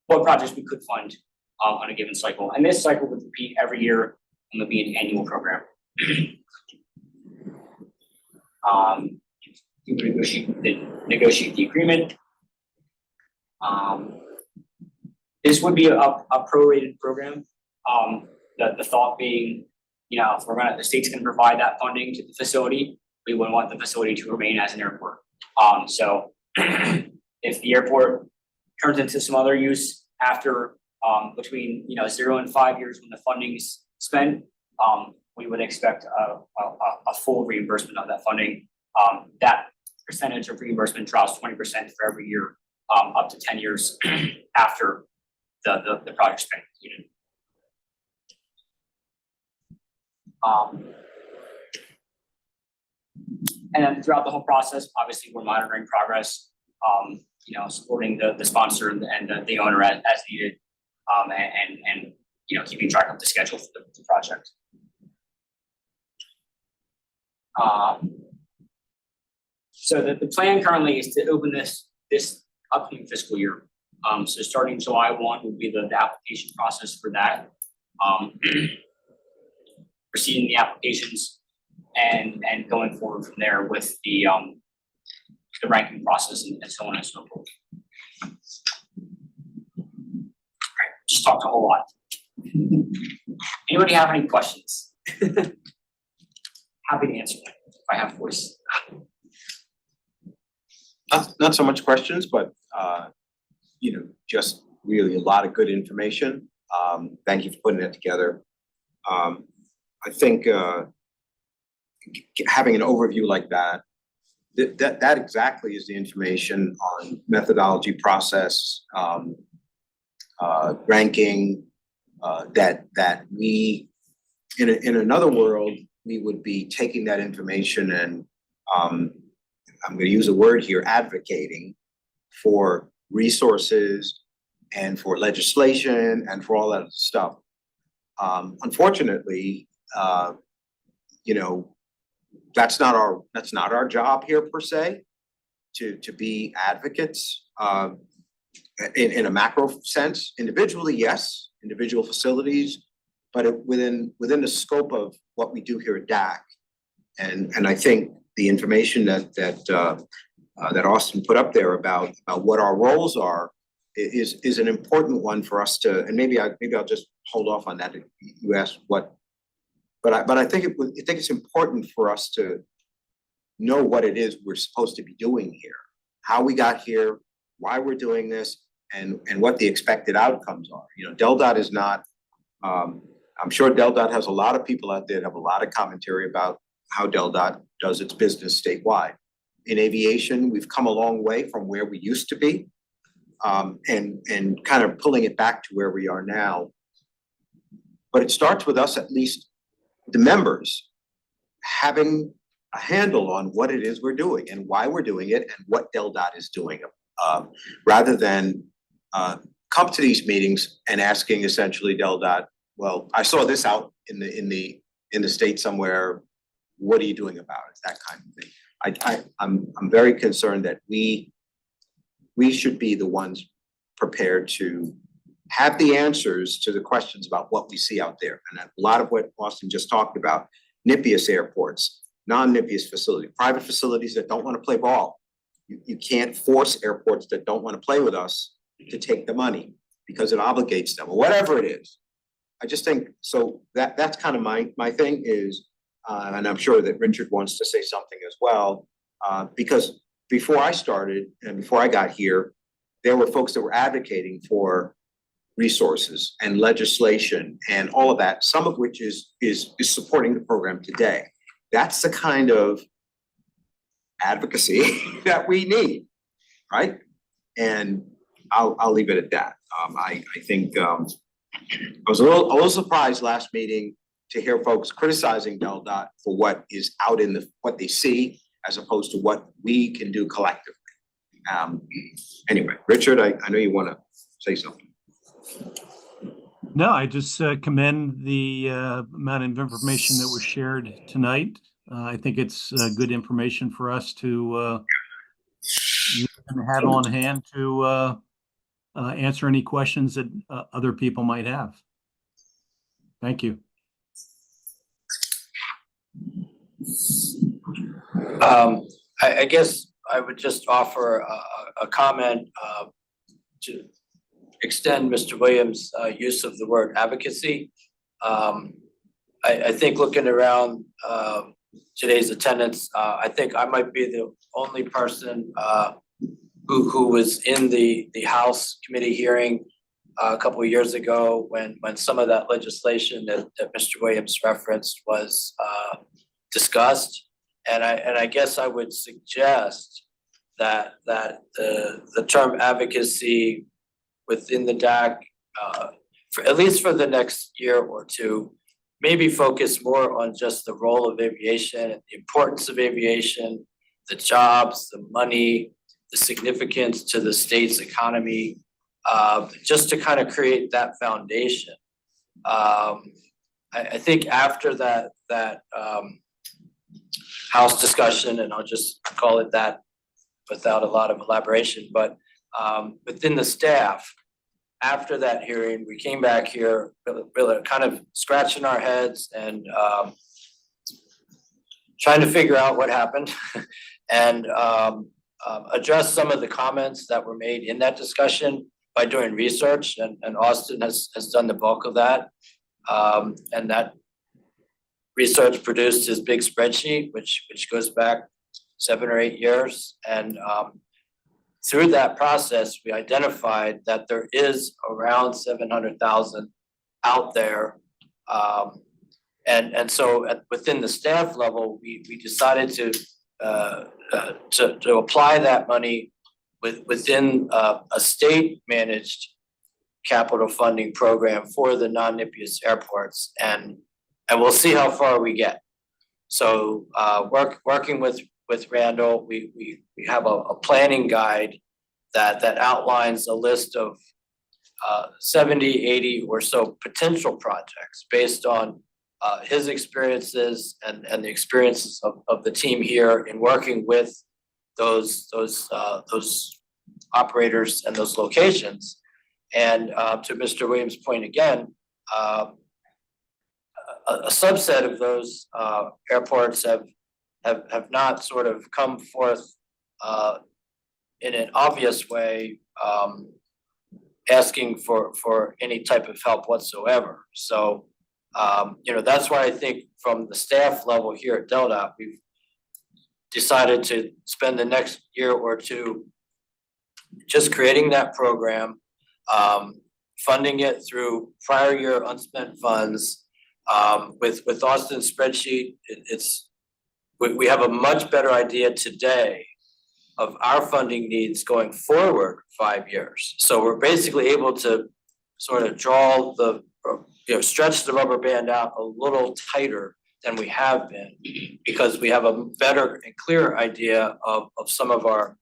what projects we could fund on a given cycle. And this cycle would repeat every year and would be an annual program. You would negotiate the agreement. This would be a prorated program. The thought being, if the state's gonna provide that funding to the facility, we wouldn't want the facility to remain as an airport. So if the airport turns into some other use after between 0 and 5 years when the funding's spent, we would expect a full reimbursement of that funding. That percentage of reimbursement drops 20% for every year, up to 10 years after the project's been completed. And then throughout the whole process, obviously, we're monitoring progress, supporting the sponsor and the owner as needed, and keeping track of the schedule for the project. So the plan currently is to open this upcoming fiscal year. So starting July 1 would be the application process for that. Proceeding the applications and going forward from there with the ranking process and so on and so forth. All right, just talked a whole lot. Anybody have any questions? Happy to answer them if I have voice. Not so much questions, but just really a lot of good information. Thank you for putting that together. I think having an overview like that exactly is the information on methodology, process, ranking, that we, in another world, we would be taking that information and I'm going to use a word here, advocating for resources and for legislation and for all that stuff. Unfortunately, that's not our job here per se, to be advocates in a macro sense. Individually, yes, individual facilities, but within the scope of what we do here at DAAC. And I think the information that Austin put up there about what our roles are is an important one for us to, and maybe I'll just hold off on that. You asked what, but I think it's important for us to know what it is we're supposed to be doing here, how we got here, why we're doing this, and what the expected outcomes are. DelDOT is not. I'm sure DelDOT has a lot of people out there that have a lot of commentary about how DelDOT does its business statewide. In aviation, we've come a long way from where we used to be, and kind of pulling it back to where we are now. But it starts with us, at least the members, having a handle on what it is we're doing and why we're doing it and what DelDOT is doing, rather than come to these meetings and asking essentially DelDOT, well, I saw this out in the state somewhere. What are you doing about it? That kind of thing. I'm very concerned that we should be the ones prepared to have the answers to the questions about what we see out there. And a lot of what Austin just talked about, NPIAS airports, non-NPIAS facilities, private facilities that don't want to play ball. You can't force airports that don't want to play with us to take the money because it obligates them, or whatever it is. I just think, so that's kind of my thing is, and I'm sure that Richard wants to say something as well, because before I started and before I got here, there were folks that were advocating for resources and legislation and all of that, some of which is supporting the program today. That's the kind of advocacy that we need, right? And I'll leave it at that. I think, I was a little surprised last meeting to hear folks criticizing DelDOT for what is out in what they see, as opposed to what we can do collectively. Anyway, Richard, I know you want to say something. No, I just commend the amount of information that was shared tonight. I think it's good information for us to use and have on hand to answer any questions that other people might have. Thank you. I guess I would just offer a comment to extend Mr. Williams' use of the word advocacy. I think looking around today's attendance, I think I might be the only person who was in the House committee hearing a couple of years ago when some of that legislation that Mr. Williams referenced was discussed. And I guess I would suggest that the term advocacy within the DAAC, for at least for the next year or two, maybe focus more on just the role of aviation and the importance of aviation, the jobs, the money, the significance to the state's economy, just to kind of create that foundation. I think after that House discussion, and I'll just call it that without a lot of elaboration, but within the staff, after that hearing, we came back here really kind of scratching our heads and trying to figure out what happened and address some of the comments that were made in that discussion by doing research, and Austin has done the bulk of that. And that research produced his big spreadsheet, which goes back 7 or 8 years. And through that process, we identified that there is around 700,000 out there. And so within the staff level, we decided to apply that money within a state managed capital funding program for the non-NPIAS airports, and we'll see how far we get. So working with Randall, we have a planning guide that outlines a list of 70, 80 or so potential projects based on his experiences and the experiences of the team here in working with those operators and those locations. And to Mr. Williams' point again, a subset of those airports have not sort of come forth in an obvious way, asking for any type of help whatsoever. So, that's why I think from the staff level here at DelDOT, we've decided to spend the next year or two just creating that program, funding it through prior year unspent funds. With Austin's spreadsheet, we have a much better idea today of our funding needs going forward 5 years. So we're basically able to sort of draw stretch the rubber band out a little tighter than we have been, because we have a better and clearer idea of some of our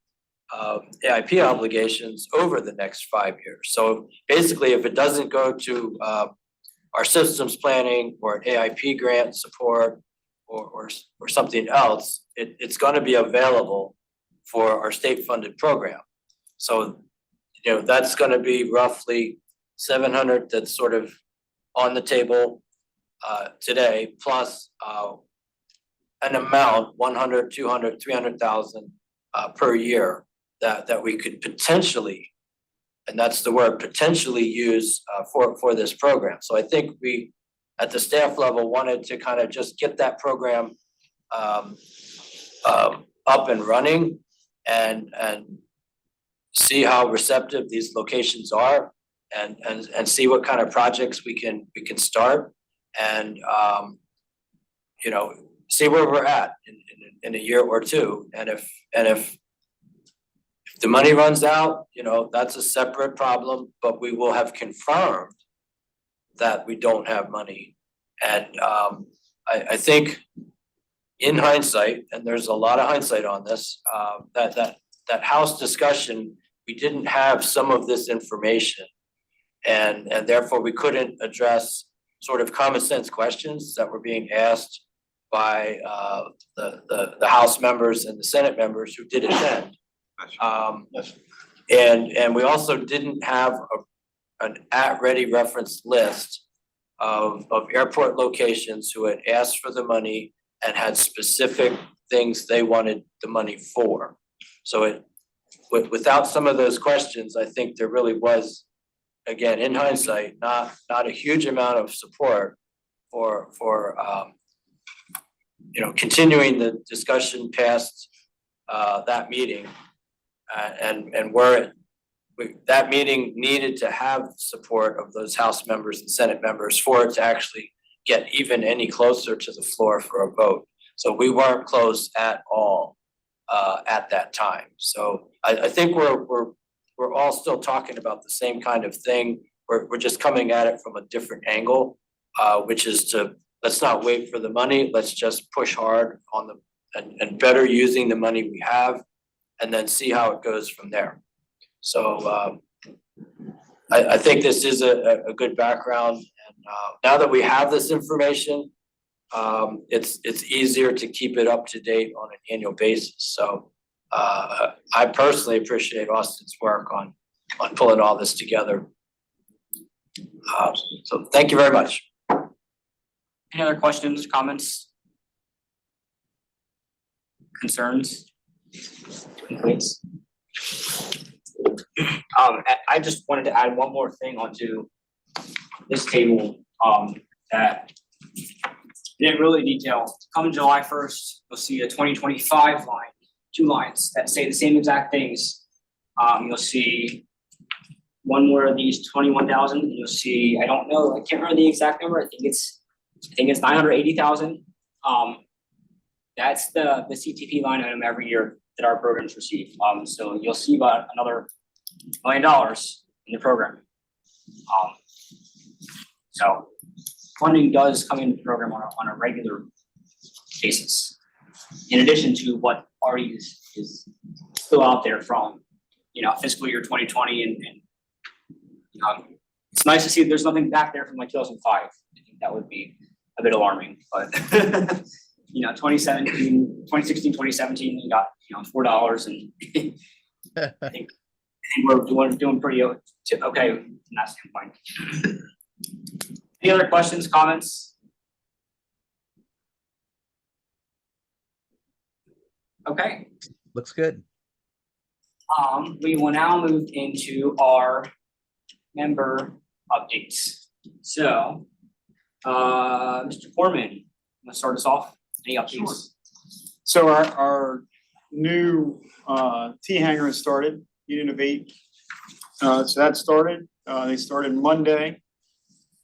AIP obligations over the next 5 years. So basically, if it doesn't go to our systems planning or an AIP grant support or something else, it's going to be available for our state funded program. So, that's going to be roughly 700 that's sort of on the table today, plus an amount, 100, 200, 300,000 per year that we could potentially, and that's the word, potentially use for this program. So I think we, at the staff level, wanted to kind of just get that program up and running and see how receptive these locations are and see what kind of projects we can start and see where we're at in a year or two. And if If the money runs out, you know, that's a separate problem, but we will have confirmed that we don't have money. And I think in hindsight, and there's a lot of hindsight on this, that House discussion, we didn't have some of this information. And therefore we couldn't address sort of common sense questions that were being asked by the House members and the Senate members who did attend. And we also didn't have an at-ready reference list of airport locations who had asked for the money and had specific things they wanted the money for. So without some of those questions, I think there really was, again, in hindsight, not a huge amount of support for you know, continuing the discussion past that meeting. And where that meeting needed to have support of those House members and Senate members for it to actually get even any closer to the floor for a vote. So we weren't close at all at that time. So I think we're all still talking about the same kind of thing. We're just coming at it from a different angle, which is to, let's not wait for the money. Let's just push hard on and better using the money we have, and then see how it goes from there. So I think this is a good background, and now that we have this information, it's easier to keep it up to date on an annual basis. So I personally appreciate Austin's work on pulling all this together. So thank you very much. Any other questions, comments? Concerns? Complaints? I just wanted to add one more thing onto this table, that didn't really detail. Come July 1st, you'll see a 2025 line, 2 lines that say the same exact things. You'll see one more of these 21,000, and you'll see, I don't know, I can't remember the exact number. I think it's 980,000. That's the CTP line item every year that our programs receive. So you'll see about another $1 million in the program. So funding does come into the program on a regular basis, in addition to what already is still out there from, you know, fiscal year 2020 and it's nice to see that there's nothing back there from like 2005. I think that would be a bit alarming, but you know, 2016, 2017, you got, you know, $4, and I think we're doing pretty okay from that standpoint. Any other questions, comments? Okay. Looks good. We will now move into our member updates. So, Mr. Foreman, let's start us off. Any updates? Sure. So our new T hangar has started, Unit of 8. So that started. They started Monday,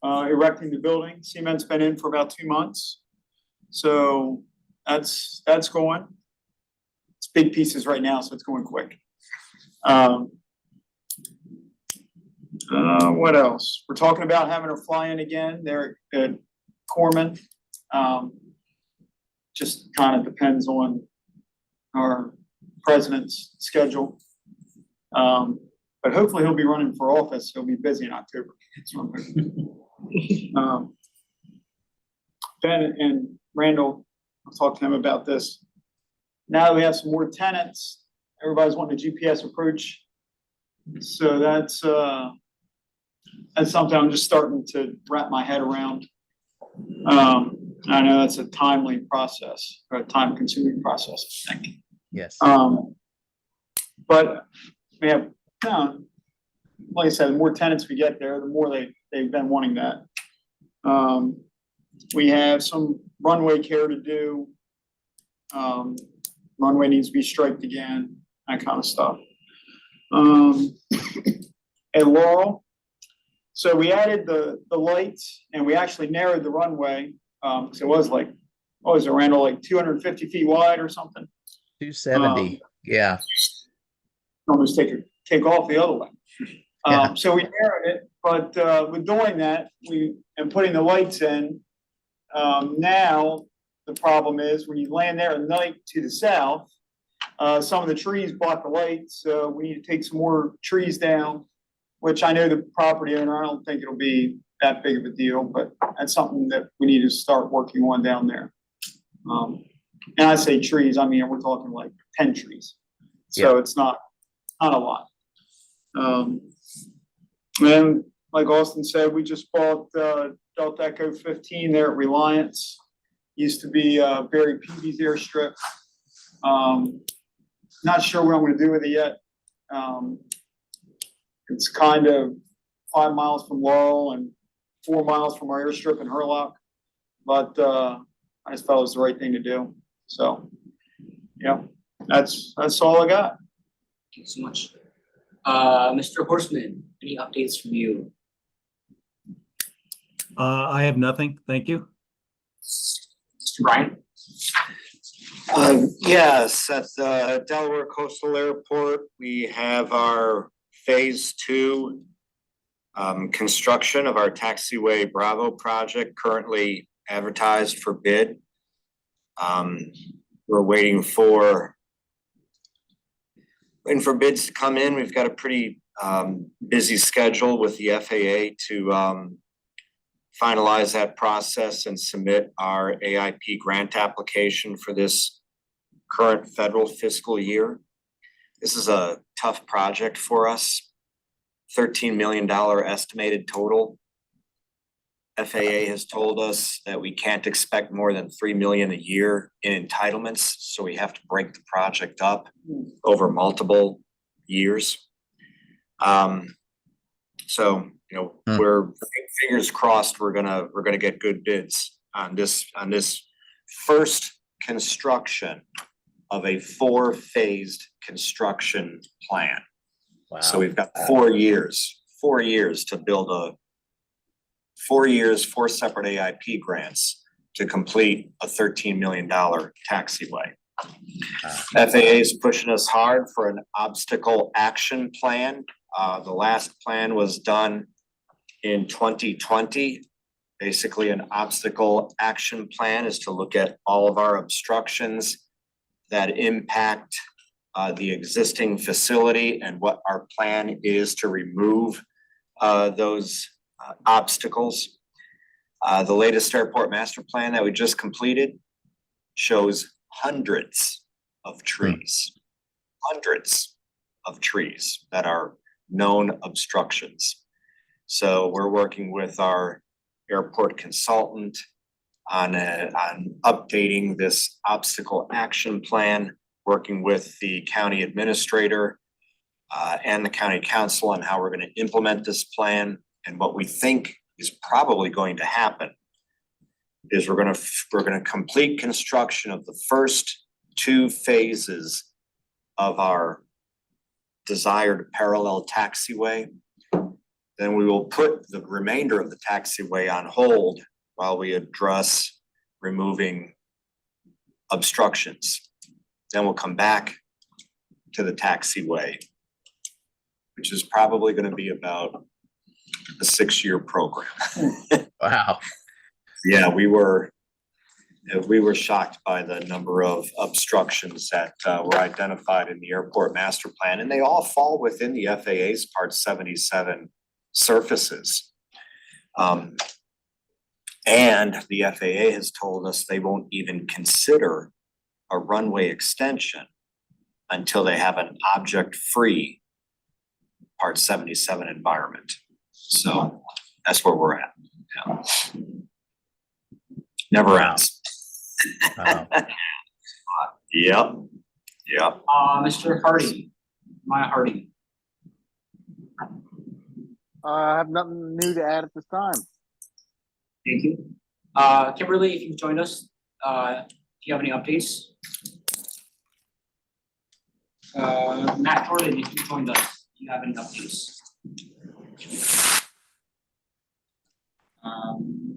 erecting the building. Cement's been in for about 2 months. So that's going. It's big pieces right now, so it's going quick. What else? We're talking about having her fly in again. They're at Corman. Just kind of depends on our president's schedule. But hopefully he'll be running for office. He'll be busy in October. Ben and Randall, I'll talk to him about this. Now that we have some more tenants, everybody's wanting a GPS approach. So that's something I'm just starting to wrap my head around. I know that's a timely process, or a time-consuming process, I think. Yes. But we have, like I said, the more tenants we get there, the more they've been wanting that. We have some runway care to do. Runway needs to be striped again, that kind of stuff. At Laurel, so we added the lights, and we actually narrowed the runway. So it was like, what was it, Randall, like 250 feet wide or something? 270, yeah. almost take off the other way. Yeah. So we narrowed it, but with doing that, and putting the lights in, now the problem is when you land there at night to the south, some of the trees block the lights. We need to take some more trees down, which I know the property owner, I don't think it'll be that big of a deal, but that's something that we need to start working on down there. And I say trees, I mean, we're talking like 10 trees. So it's not a lot. And like Austin said, we just bought Delta Echo 15 there at Reliance. Used to be Barry Peavy's airstrip. Not sure what I'm gonna do with it yet. It's kind of 5 miles from Laurel and 4 miles from our airstrip in Hurlock. But I just thought it was the right thing to do. So, yeah, that's all I got. Thank you so much. Mr. Horstman, any updates from you? I have nothing. Thank you. Mr. Ryan? Yes, at the Delaware Coastal Airport, we have our phase 2 construction of our taxiway Bravo project currently advertised for bid. We're waiting for bids to come in. We've got a pretty busy schedule with the FAA to finalize that process and submit our AIP grant application for this current federal fiscal year. This is a tough project for us. $13 million estimated total. FAA has told us that we can't expect more than $3 million a year in entitlements, so we have to break the project up over multiple years. So you know, we're fingers crossed we're gonna get good bids on this first construction of a 4-phased construction plan. Wow. So we've got 4 years to build 4 years, 4 separate AIP grants to complete a $13 million taxiway. FAA is pushing us hard for an obstacle action plan. The last plan was done in 2020. Basically, an obstacle action plan is to look at all of our obstructions that impact the existing facility and what our plan is to remove those obstacles. The latest airport master plan that we just completed shows hundreds of trees that are known obstructions. So we're working with our airport consultant on updating this obstacle action plan, working with the county administrator and the county council on how we're going to implement this plan. And what we think is probably going to happen is we're going to complete construction of the first 2 phases of our desired parallel taxiway. Then we will put the remainder of the taxiway on hold while we address removing obstructions. Then we'll come back to the taxiway, which is probably going to be about a 6-year program. Wow. Yeah, we were shocked by the number of obstructions that were identified in the airport master plan, and they all fall within the FAA's Part 77 surfaces. And the FAA has told us they won't even consider a runway extension until they have an object-free Part 77 environment. So that's where we're at. Yeah. Never ends. Wow. Yep. Mr. Hardy, Maya Hardy. I have nothing new to add at this time. Thank you. Kimberly, if you've joined us, do you have any updates? Matt Jordan, if you've joined us, do you have any updates?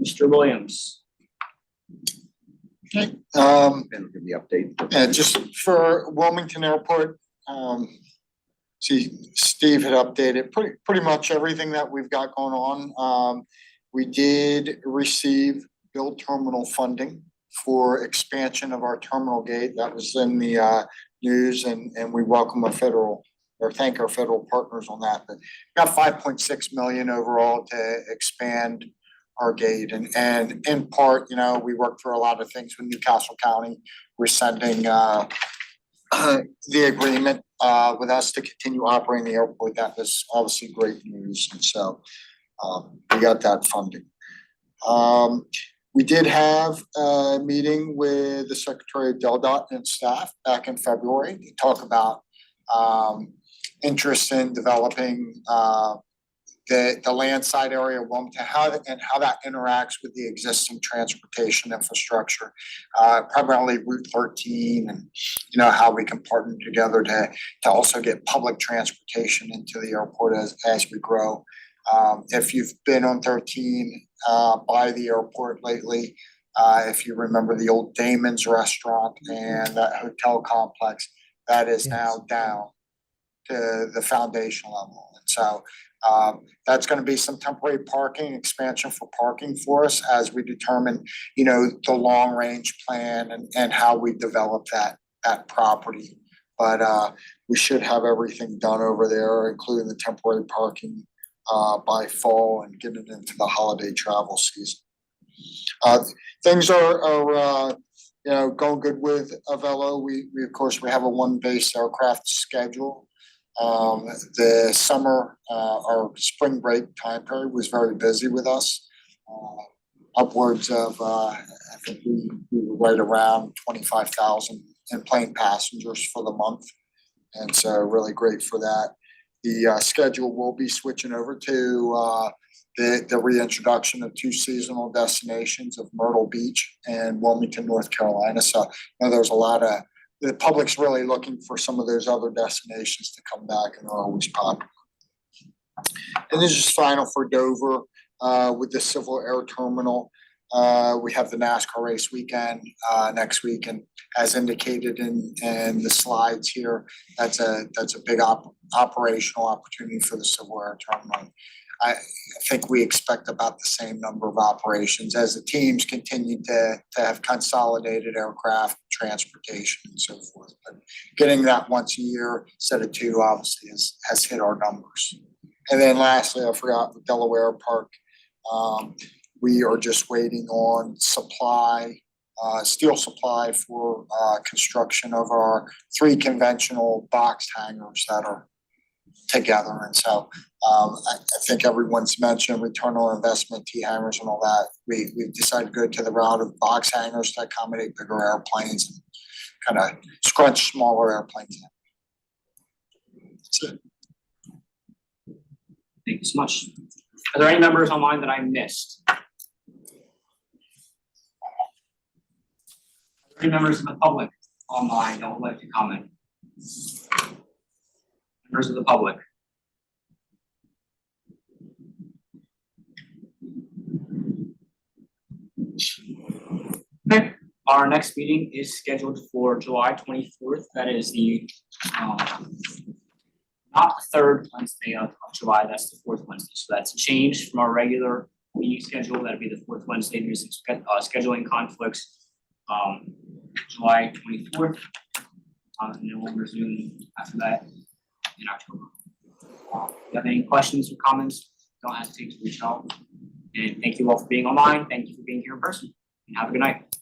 Mr. Williams. Okay, And give the update. and just for Wilmington Airport, see Steve had updated pretty much everything that we've got going on. We did receive build terminal funding for expansion of our terminal gate. That was in the news, and we welcome thank our federal partners on that. But got 5.6 million overall to expand our gate, and in part, we worked through a lot of things with Newcastle County. We're sending the agreement with us to continue operating the airport. That was obviously great news, and so we got that funding. We did have a meeting with the Secretary of DelDOT and staff back in February to talk about interest in developing the land side area of Wilmington, how that interacts with the existing transportation infrastructure, primarily Route 13, and how we can partner together to also get public transportation into the airport as we grow. If you've been on 13 by the airport lately, if you remember the old Damon's restaurant and that hotel complex, that is now down to the foundation level. And so that's going to be some temporary parking expansion for parking for us as we determine, the long range plan and how we develop that property. But we should have everything done over there, including the temporary parking by fall and get it into the holiday travel season. Things are going good with Avelo. We of course have a one base aircraft schedule. The summer, our spring break time period was very busy with us. Upwards of I think we were right around 25,000 in plane passengers for the month, and so really great for that. The schedule will be switching over to the reintroduction of two seasonal destinations of Myrtle Beach and Wilmington, North Carolina. So there's a lot of, the public's really looking for some of those other destinations to come back, and they're always popular. And this is final for Dover with the Civil Air Terminal. We have the NASCAR race weekend next week, and as indicated in the slides here, that's a big operational opportunity for the Civil Air Terminal. I think we expect about the same number of operations as the teams continue to have consolidated aircraft transportation and so forth. But getting that once a year instead of two obviously has hit our numbers. And then lastly, I forgot the Delaware Park. We are just waiting on supply, steel supply for construction of our 3 conventional box hangars that are together. And so I think everyone's mentioned return on investment, T-hangers and all that. We've decided to go to the route of box hangers to accommodate bigger airplanes and kind of scrunch smaller airplanes in. That's it. Thank you so much. Are there any members online that I missed? Any members of the public online that would like to comment? Members of the public. Okay, our next meeting is scheduled for July 24th. That is the not the 3rd Wednesday of July, that's the 4th Wednesday. So that's a change from our regular meeting schedule. That'd be the 4th Wednesday due to some scheduling conflicts. July 24th, and then we'll resume after that in October. If you have any questions or comments, don't hesitate to reach out. And thank you all for being online. Thank you for being here in person. And have a good night.